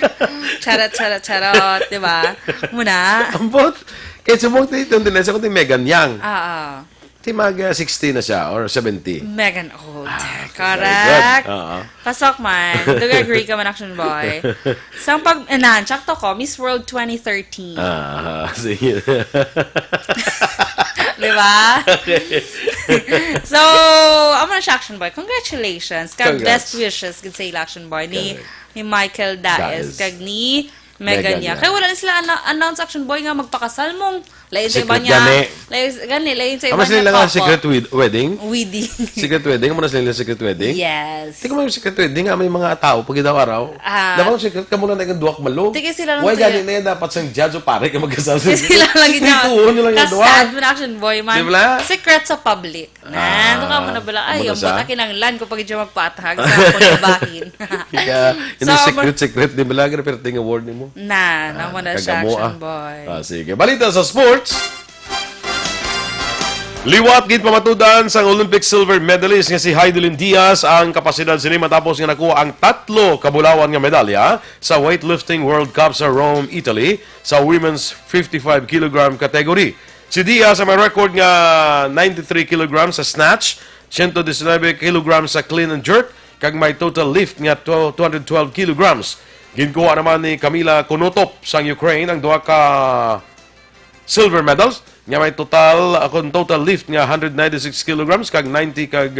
Charot, di ba? Muna. Ambot. Kaya sumong ito din sa kundi Megan Young. Ti mag 60 na siya or 70. Megan old. Very Correct. good. Pasok man. Do you agree ka man, action boy? Sa sakto ko, Miss World 2013. Sige. Di ba? So, amo na siya Action Boy. Congratulations. Kag Congrats. best wishes gid sa ila Action Boy ni Michael Daes Daes. kag ni Megan Megan niya. niya. Kaya wala na sila announce Action Boy nga magpakasal mong. Lain sa iba Secret niya. gani. Lain sa iba Ama niya. sila nga secret wedding? Wedding. Secret wedding? Amo na sila secret wedding? Yes. Tingnan mo yung secret wedding nga may mga tao pag idaw araw. Ah. Dapat secret ka muna na yung duwak malo. Tingnan sila lang Why tayo. gani na yan dapat sa judge o pare ka magkasal sa Sila lagi niya. Ituon nyo lang yung duwak. Kasad mo na Action Boy man. Di ba? Secret sa public. Nando ka mo na bala. Ay, Amo na yung siya? buta kinanglan ko pag siya magpatag sa kulibahin. Kaya, So, yun secret, di ba lagi na perting award ni mo? Namo na siya Kagamo, Action Boy. Sige. Balita sa sports. Liwat gid pamatudan sang Olympic silver medalist nga si Heidelin Diaz ang kapasidad sini matapos nga nakuha ang 3 kabulawan nga medalya sa weightlifting World Cup sa Rome, Italy sa women's 55 kg category. Si Diaz ang may record nga 93 kg sa snatch, 119 kg sa clean and jerk, kag may total lift nga 212 kg. Ginkuha naman ni Kamila Konotop sang Ukraine ang duha ka silver medals nga may total lift nga 196 kilograms kag 90 kag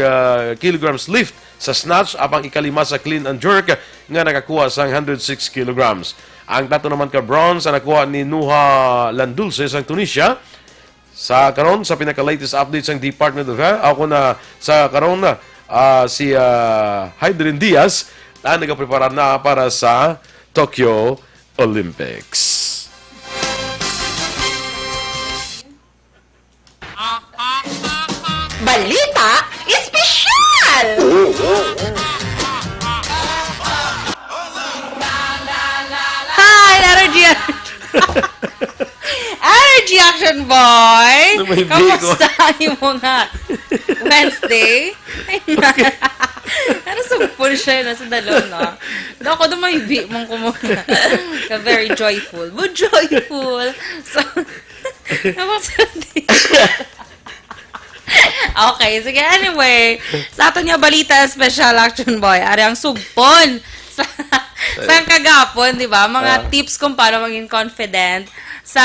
kilograms lift sa snatch apang ikalima sa clean and jerk nga nakakuha sang 106 kilograms. Ang tato naman ka bronze ang nakuha ni Nuha Landulce sang Tunisia. Sa karon sa pinaka-latest update sang Department of Health, ako na sa karon na si Heidelin Diaz na nagaprepara na para sa Tokyo Olympics. Balita Espesyal! Hi, Energy! Energy Action Boy! May Kamusta mo nga? Wednesday? Ay, na. Ano sumpul siya na sa dalon, no? Doon ako dumaybi mong kumuna. Ka very joyful. But joyful! So, okay, sige. Anyway, sa ato niya balita Special Action Boy, ari ang sugpon sa kagapon, di ba? Mga tips kung paano maging confident sa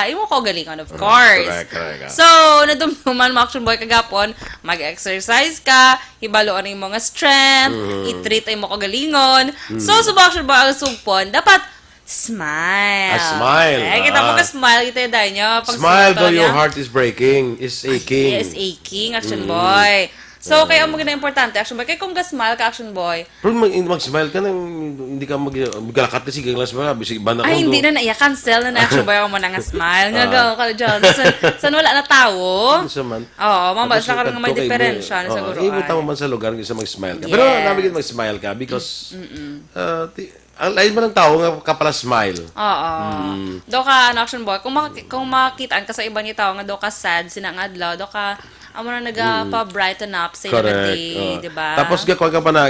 imo ko galingon, of course. Correct. So, nadumduman mo Action Boy kagapon, mag-exercise ka, hibaloan ang mga strength, i-treat ang mo kagalingon. So, sa Action Boy ang sugpon, dapat smile. Smile. Eh, kita mo ka-smile, kita yung dahil nyo. Pag Smile though niya, your heart is breaking, is aching. Yes, aching, Action Boy. So, kaya ang mga importante, Action Boy. Kaya kung ka-smile ka, Action Boy, Pero mag-smile ka nang hindi ka magkalakat kasi kang smile, bisig ba na ay, hindi na naiya. Cancel na Action Boy ako mo na nga smile. Nga gaw ka dyan. San wala na tao? Sa man. Oo, mambal sa karoon nga may diferensya na siguro. Ibuta mo man sa lugar kasi mag-smile ka. Pero Yes. nabigit mag-smile ka because ang lain mo ng tao nga ka pala smile. Oo. Do ka, Action Boy, kung makitaan ka sa iba ni tao nga do ka sad, sinangadlaw, do ka, amo na nagpa-brighten up sa iyong day, di ba? Tapos gakwa ka pa na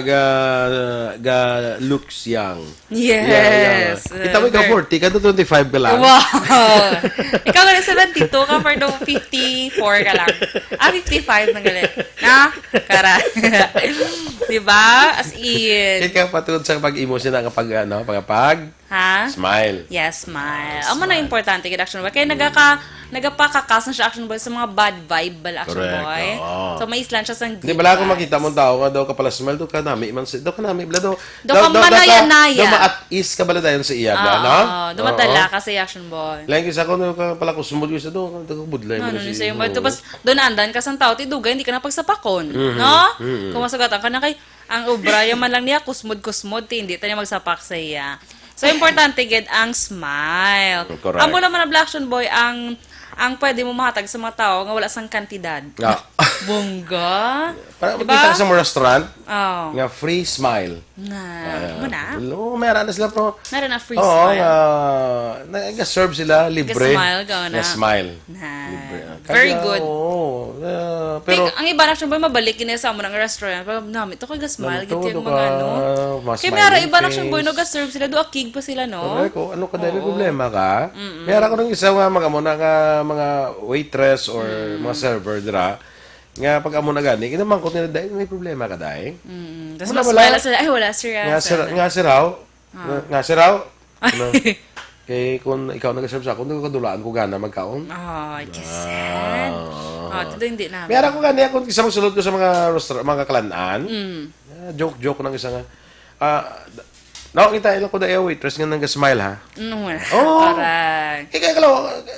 ga looks young. Yes. Kita mo ikaw 40, ka to 25 ka lang. Wow! Ikaw nga 72 ka for do 54 ka lang. 55 na galit. Na? Kara. Diba? As in. Ikaw patungod sa pag-emotion na kapag Ha? smile. Yes, smile. Amo na importante kay Action Boy. Kaya nagapakakas na siya Action Boy sa mga bad vibe bala Action Correct, Boy. oo. So, may islan siya sa good Hindi bala ako vibes. makita mong tao nga daw ka pala smile do ka nami man do ka nami bla do ka manaya-naya. do ma at ease ka bala dayon sa iya bla no. Dumatala ka sa Action Boy. Lain kasi ako no ka pala ko sumod sa do ka budlay mo Ano na ni siya. sa'yo mo. Tapos, doon andan ka sa tao, tidugay, hindi ka na pagsapakon. No? Kung masagatan ka na kay, ang ubra, yung man lang niya, kusmod, hindi tayo magsapak sa iya. So, importante, gid ang smile. Correct. Amo naman na Black Action Boy, ang pwede mo mahatag sa mga tao nga wala sang kantidad. Ah. Bongga. Para Diba? kita sa mga restaurant Oh. nga free smile. Mo na? Hello, meron na sila pro. Meron na free Oo, smile. nag-serve sila libre. Nag-smile ka na. Smile. Na. Very good. Oo. Pero Ang iba na Action Boy, mabalik yun sa mo ng restaurant. Pero, nami, ito kay smile Ito, git yung ito mga ka, ano. mas Kaya meron smiling iba na Action Boy, face. nag-serve sila, do akig pa sila, no? Correct. Ano ka dahil may problema ka? Meron ako ng isa nga mga waitress or mga server dira nga pag amo na gani kinaman ko nila dahil may problema ka dahil. Tapos Wala, mas smile wala. sila, ay wala sir. Nga siraw. Ano? Kay kung ikaw nag-serve sa ako, nagkadulaan ko gana magkaon. Oh, kisan. Oh, ito hindi namin. Mayroon ko gani ako isa magsulod ko sa mga kalanaan. Joke ko ng isa nga. Nakakita ilang ko da waitress nga nag-smile ha. Oh. Parang. Kaya kalaw,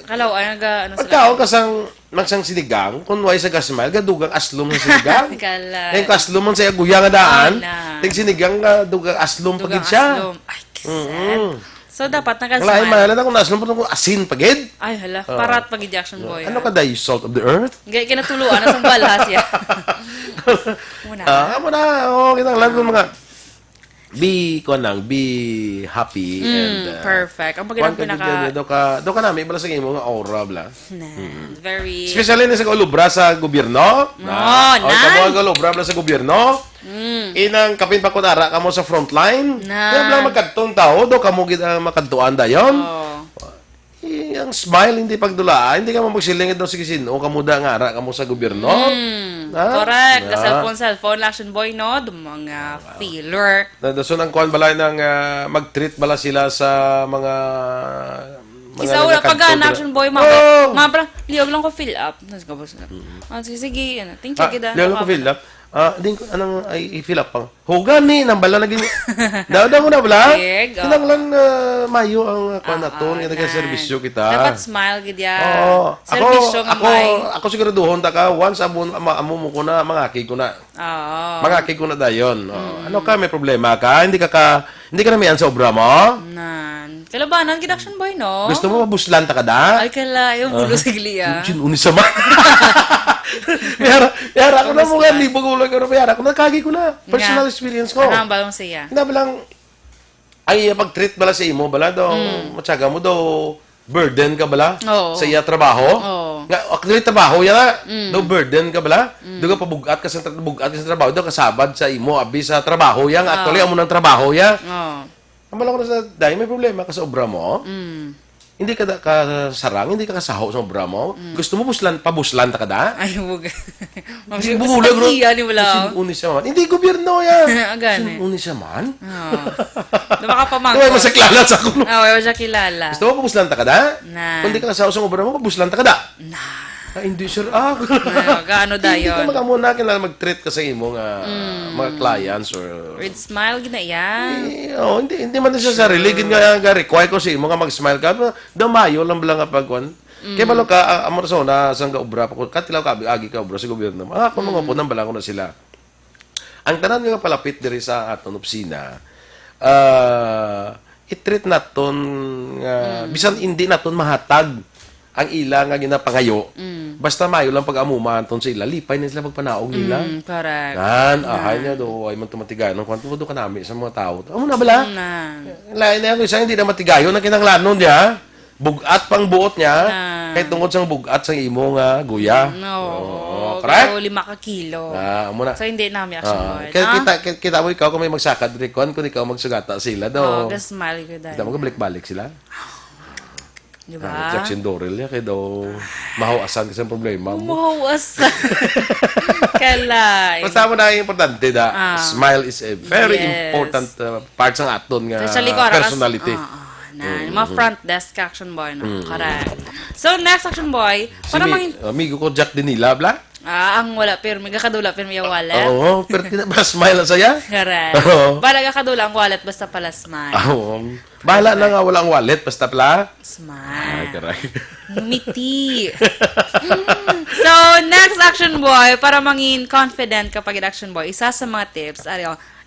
Kalaw, ay ano sila. pagkaon kasang magsang sinigang, kung way sa gasmile, gadugang aslom ng sinigang. Kala. Yung kaslom man sa guya nga daan, Ay, na. ting sinigang nga dugang aslom pagid siya. Aslom. Ay, kisan. So, dapat Wala ay nag-smile. mahala na kung aslom pa kung asin pagid. Ay, hala. Parat pag Action Boy. Ano ka dahil salt of the earth? Gaya kinatuluan na sa balas ya. Muna. Amo na, kita lang kung mga be happy and Perfect. Ang pagandang pinaka... do ka namin bala sa imo nga aura bla. Very... Especially na sa kalubra sa gobyerno. Kamo kalubra bla sa gobyerno. Inang kapin pa kunara kamo sa front line. Kaya blang magkadtong tao do kamo gid makadtuan dayon. Ang smile hindi pagdula, hindi ka mo magsilingid daw sige sino kamuda nga ara kamo sa gobyerno. Correct. The cellphone Action Boy, no? Mga feeler. Dason ang kuan balay ng mag-treat bala sila sa mga Isa wala pag Action Boy, mabra, liyog lang ko fill up. Nas ka boss. Sige, ano, thank you gida. Lalo ko fill up. Din ko anong ay i-fill up pang. Hugan ni nang bala lagi. Daw mo na bala. Kinang lang mayo ang kuan naton nga nag-serbisyo kita. Dapat smile gid ya. Serbisyo nga may. Ako siguraduhon ta ka once amo mo ko na mangaki ko na. Mangaki ko na dayon. Ano ka may problema ka? Hindi ka na miyan sa obra mo? Nan. Kalabanan gid Action Boy, no? Gusto mo mabuslan ta kada? Ay kala, yung bulo sigli ah. Uni sama. Mayara ko na mo nga, libo ko lang ko na mayara ko na, kagi ko na. Personal experience ko. Ano ang balong siya? Hindi balang, ay pag-treat bala sa imo, bala daw, matyaga mo daw, burden ka bala sa iya trabaho. Nga, actually, trabaho yan na. Daw burden ka bala. Daw ka pabugat ka sa trabaho, daw kasabad sa imo, abi sa trabaho yan. Actually, amo ng trabaho yan. Ang bala ko na sa, dahil may problema ka sa obra mo, hindi ka kasarang, hindi ka kasaho sa obra mo. Gusto mo pabuslan ta kada? Ay, huwag. Hindi bubulag ro. Ni wala. Sinuni siya man. Hindi gobyerno yan. Agane. Sinuni siya man. Baka pamangko. Kaya masaklala sa kuno. Wala siya kilala. Gusto mo pabuslan ta kada? Na. Kung hindi ka kasaho sa obra mo, pabuslan ta kada? Na. Hindi sure. Gaano dayon? Hindi ka magamuna kinala mag-treat ka sa imo nga mga clients or... With smile, gina yan. Hindi man siya sarili. Nga require ko sa imo nga mag-smile ka. Damayo lang bala nga pagkuhan. Kaya balo ka, amor so na sang obra pa ko. Katilaw ka, agi ka obra sa gobyerno. Kung mga po nang bala ko na sila. Ang tanan nga palapit diri sa aton opisina, i-treat naton bisan hindi naton mahatag ang ila nga ginapangayo. Basta mayo lang pag-amuman ton sa ila, lipay na sila pagpanaog nila. Correct. Ahay niya do ay man tumatigayon ng kwanto do kanami sa mga tao. Amo na bala? Lain na ako isa hindi na matigayon na kinanglanon niya. Bugat pang buot niya. Kay tungod sang bugat sang imo nga guya. Correct? 5 ka kilo. Amo na. So hindi namin Action Boy. Kaya kita mo ikaw kung may magsakad recon kung ikaw magsugata sila do. Smile ko dahil. Damo ka balik sila. Diba? Jackson Dorel ya kay daw mahawasan kasi ang problema mo. Mahawasan. Kalay. Basta mo na yung importante da smile is a very important part sa aton nga personality. Mga front desk Action Boy, no? Correct. So, next Action Boy, para amigo ko Jack Dinila, bla? ang wala, pero may kakadula, pero may wallet. Oo, pero smile ang saya. Correct. Bala kakadula ang wallet, basta pala smile. Bahala na nga walang wallet, basta pala smile. Correct. Ngumiti. So, next Action Boy, para mangin confident kapag Action Boy, isa sa mga tips,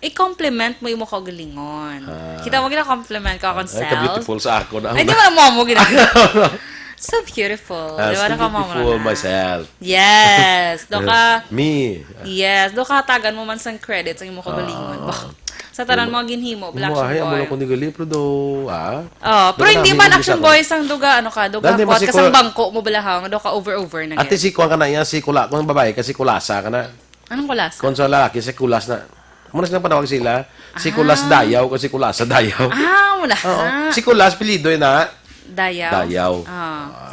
i-compliment mo yung mukha galingon. Kita mo gina-compliment ka akong self. Ay, ka-beautiful sa ako na. Ay, di ba mo ginagawa? So beautiful. Di ba so beautiful myself. Yes. Doka, me. yes. Doka tagan mo man sang credits ang mukha galingon. Sa tanan mo ginhimo, Action Ay, amo Boy. na ko ni galipro do. Pero hindi man Action Boy sang duga, duga kwat ka sang bangko mo balahang, doka over na. Ate si kuan ka na yan, si kula, kung babae kasi kulasa ka na. Anong kulas? Kung sa lalaki, si kulas na. Muna silang panawag sila. Si kulas dayaw, kasi kulasa dayaw. Wala. Si kulas, pilido yun na. Dayaw.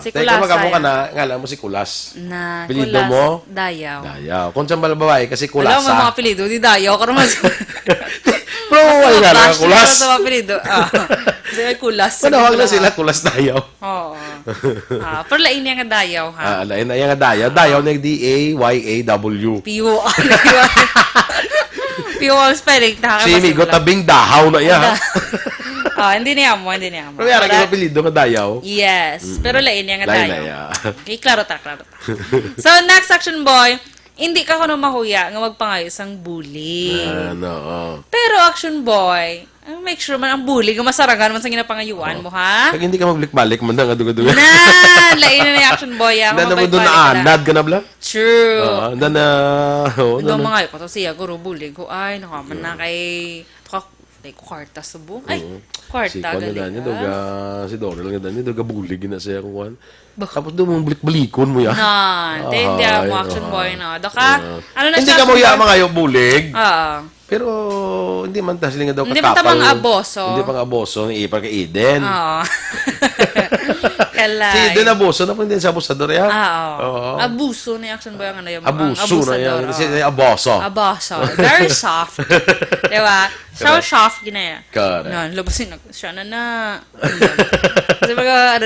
Si Teka, kulas magamo ka na, ngalan mo si kulas. na Pilido kulas, mo? Dayaw. Dayaw. Kung sa babae, kasi Wala mo kulasa. mga apelido, di Dayaw. Karoon mas... Bro, Ay, nga na, Bash kulas. na sa mga apelido. Kasi may kulas. Manawag na sila, kulas dayaw. Oo. Pero lain niya nga dayaw, ha? Lain na yan nga dayaw. Dayaw na yung D-A-Y-A-W. P.O. P.O. ang spelling. Si Migo tabing dahaw na yan. Hindi niya mo. Pero yan, ang apelido nga dayaw. Yes. Pero lain niya nga Lain na dayaw. yan. Okay, klaro ta. So, next action boy, hindi ka kuno mahuya nga magpangayos ang bully. Ano, Pero action boy, make sure man ang bully nga masarangan man sa ginapangayuan mo, ha? Pag hindi ka magbalik-balik, man nga duga-duga. Lain na yung action boy, ha? Dahil naman doon Mabalik-balik ka na anad ka na bla? True. Dahil Mga ko to siya, guro bully ko, ay, nakaman na kay kwarta subo. Ay, Si kwarta, Kwan na galing niya, ka. si Dory lang niya, duga bulig na siya kung Kwan. Tapos doon mong balik-balikon mo yan. Hindi mo action boy na. Daka, ano na Hindi siya? ka mo yaman ngayon bulig. Oo. Pero hindi man tas nga daw Hindi man tamang aboso. Hindi pang aboso ni Ipar kay Eden. Oo. Kalay. Si Eden aboso na po hindi sa abusador yan. Oo. Abuso ni action boy ang ano yung Abuso na yan. abusador, Si aboso. Abaso. Very soft. Diba? So soft, ginaya. Correct. Labasin na. Siya na. Kasi baga,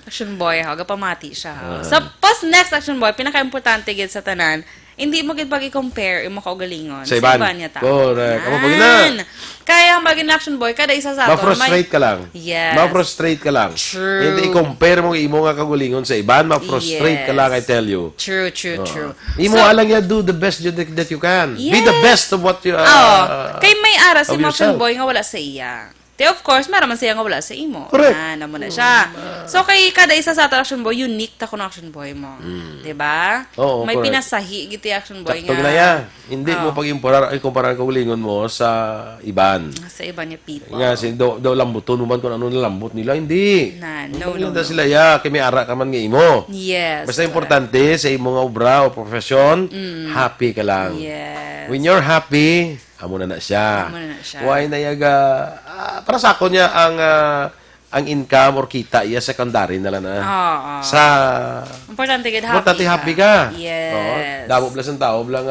action boy, pamati siya. Sa next action boy, pinaka-importante gid sa tanan, hindi mo gid pag-i-compare yung mga kaugalingon. Sa iban. niya ta. Correct. Amo pag na. Kaya ang maging action boy, kada isa sa ato. Ma-frustrate ka lang. Yes. Ma-frustrate ka lang. True. Hindi i-compare mo imo nga kagulingon sa iban, ma-frustrate ka Yes. lang, I tell you. True. Imo alang ya do the best that you can. Be Yes. the best of what you Kay may aras si of action yourself. boy nga wala sa iya. Te of course, maraman siya nga wala sa imo. Correct. Namo na siya. So kay kada isa sa ato action boy, unique ta kuno action boy mo. 'Di ba? Oo, May correct. pinasahi giti action boy Saktog nga. na yan. Hindi mo pag-kumpara kagulingon mo sa iban. Sa iba niya people. Nga, daw lambuton mo man kung ano lambot nila. Hindi. No. Hindi sila ya. Kaya may ara ka man nga imo. Yes. Basta importante sa imo nga obra o profesyon, happy ka lang. Yes. When you're happy, amo na siya. Amo na siya. Why na yaga, para sa ako niya ang income or kita iya secondary na lang na. Sa Importante gid importante happy ka. Yes. Oo. Damo blas ang tao blang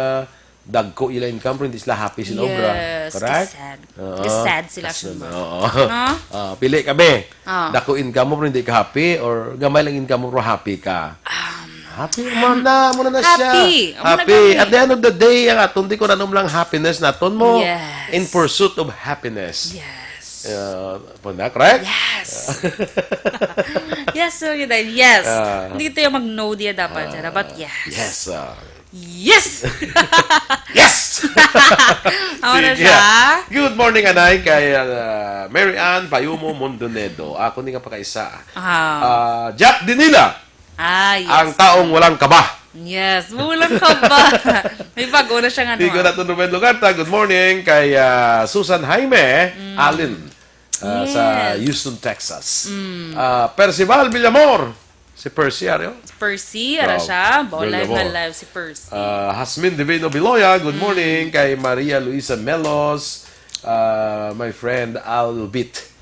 dagko ila income pero hindi sila happy sila obra. Yes. Correct? Sad. Oo. Sad sila action boy. Oo. No? Pili kami. Oo. Dako income mo pero hindi ka happy or gamay lang income mo pero happy ka. Happy muna na siya. Happy. Happy. At the end of the day, ang aton di ko nanom lang happiness naton mo Yes. in pursuit of happiness. Yes. Puna, correct? Yes. Yes, so yun dahil. Yes. Hindi tayo mag-no dia dapat. Dapat yes. Yes. Yes! Yes! Ako na Sige. siya. Good morning, anay, kay Mary Ann Payumo Mondonedo. Ako ni nga pakaisa. Jack Dinila, Yes. ang taong walang kaba. Yes. Walang ka ba? May bago na siya nga. Tigo na ito Ruben Lugarta. Good morning kay Susan Jaime Allen sa Houston, Texas. Percival Villamor. Si Percy, ariyo. Percy, ara Wow. siya. Live Villamor. na live si Percy. Hasmin Divino Biloya. Good morning kay Maria Luisa Melos. My friend Albit.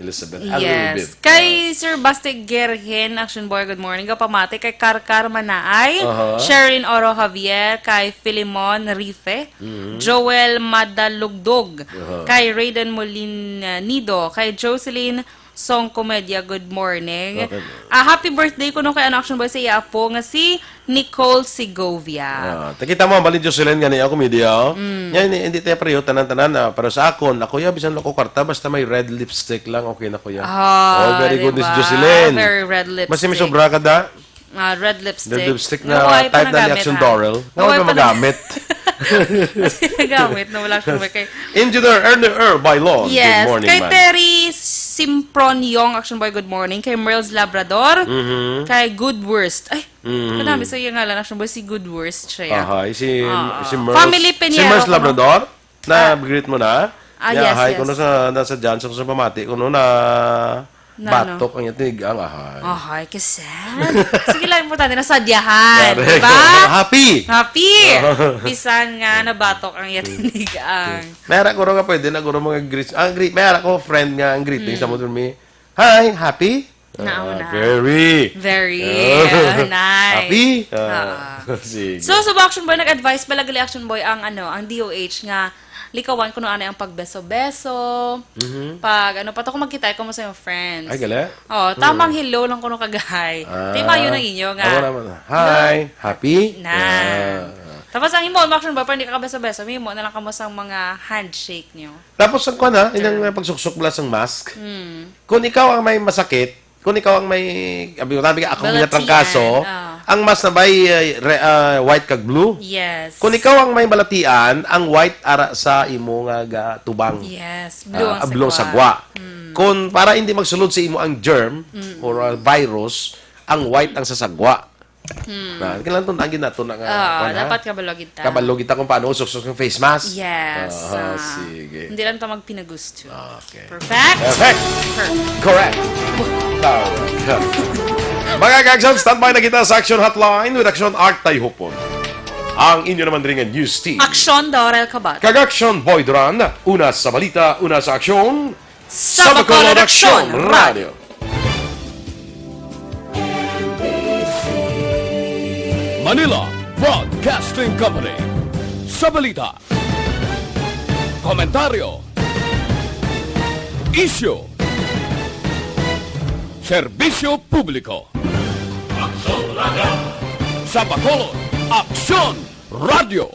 Elizabeth Albit. Yes. Kay Sir Bastig Gerhen, Action Boy, good morning. Kapamati kay Karkar Manaay, Sherin Oro Javier, kay Filimon Rife, Joel Madalugdog, kay Raiden Molinido, kay Jocelyn Song Comedia, good morning. Okay. Happy birthday ko nung kay Action Boy sa iya po nga si Nicole Segovia. Takita mo, balin Jocelyn nga niya, komedya. Yan, hindi tayo pareho, tanan-tanan. Pero sa akon, ako ya, bisan lako kwarta, basta may red lipstick lang, okay na ko yan. Very good, diba? Miss Jocelyn. Very red lipstick. Mas may sobra ka da? Red lipstick. Red lipstick na type na ni Action Dorel. Nga ba magamit? Gamit na wala siyang kay Engineer Ernie by Law. yes, Good morning, kay man. Terry Simpron Yong, Action Boy, good morning. Kay Merles Labrador, kay Goodworst. Ay, kadami sa iyo nga lang, Action Boy, si Goodworst siya. Si Merles. Family Pinheiro. Si Merles Labrador? Na-greet mo na? Yes, Hi, yes. kuno nasa Johnson sa pamati, kuno na batok ang yatig ang ahay. Ay, kasad. Sige lang, importante na sadyahan. Correct. Diba? Happy! Happy! Bisan nga nabatok ang yatinigang. Mayara ko rin nga pwede na guro mga greets. Mayara ko friend nga ang greeting sa mo mi. Hi, happy? Nauna. Very. Very nice. Happy? Ah. Sige. So, sa Action Boy, nag-advise pala gali Action Boy ang DOH nga likawan kuno ano ang pagbeso-beso. Pag ano pa to kung magkita ko mo sa iyong friends. Ay, gali. Oh, tamang hello lang kuno kagahay. Tima yun ang inyo nga. Ako naman. Hi, happy? Na. Yeah. Tapos ang imo, action ba, hindi ka kabeso-beso, mo na lang kamo sa mga handshake nyo. Tapos ang kuan ha, inang pagsuksok blas ng mask. Kung ikaw ang may masakit, kung ikaw ang may abi ako Balatian, trangkaso, ang mas na bay white kag blue. Yes. Kung ikaw ang may balatian, ang white ara sa imo nga tubang. Yes, blue ang Blue sagwa. Kung para hindi magsulod sa imo ang germ or virus, ang white ang sasagwa. Na, kailan to nagin nato na dapat kabalogid ta. Kabalog kita kung paano usok ng face mask. Yes. Sige. Hindi lang ta magpinagusto. Okay. Perfect? Perfect. Correct. Correct. Mga kagsan, standby na kita sa Action Hotline with Action Art Tayhupon. Ang inyo naman rin ang news team. Aksyon, Dorel Kabat. Kag-Action Boy Duran, una sa balita, una sa aksyon, Sa Bacolod Action Radio. Manila Broadcasting Company. Sa balita, komentaryo, isyu, serbisyo publiko. Sa Bacolod Action Radio.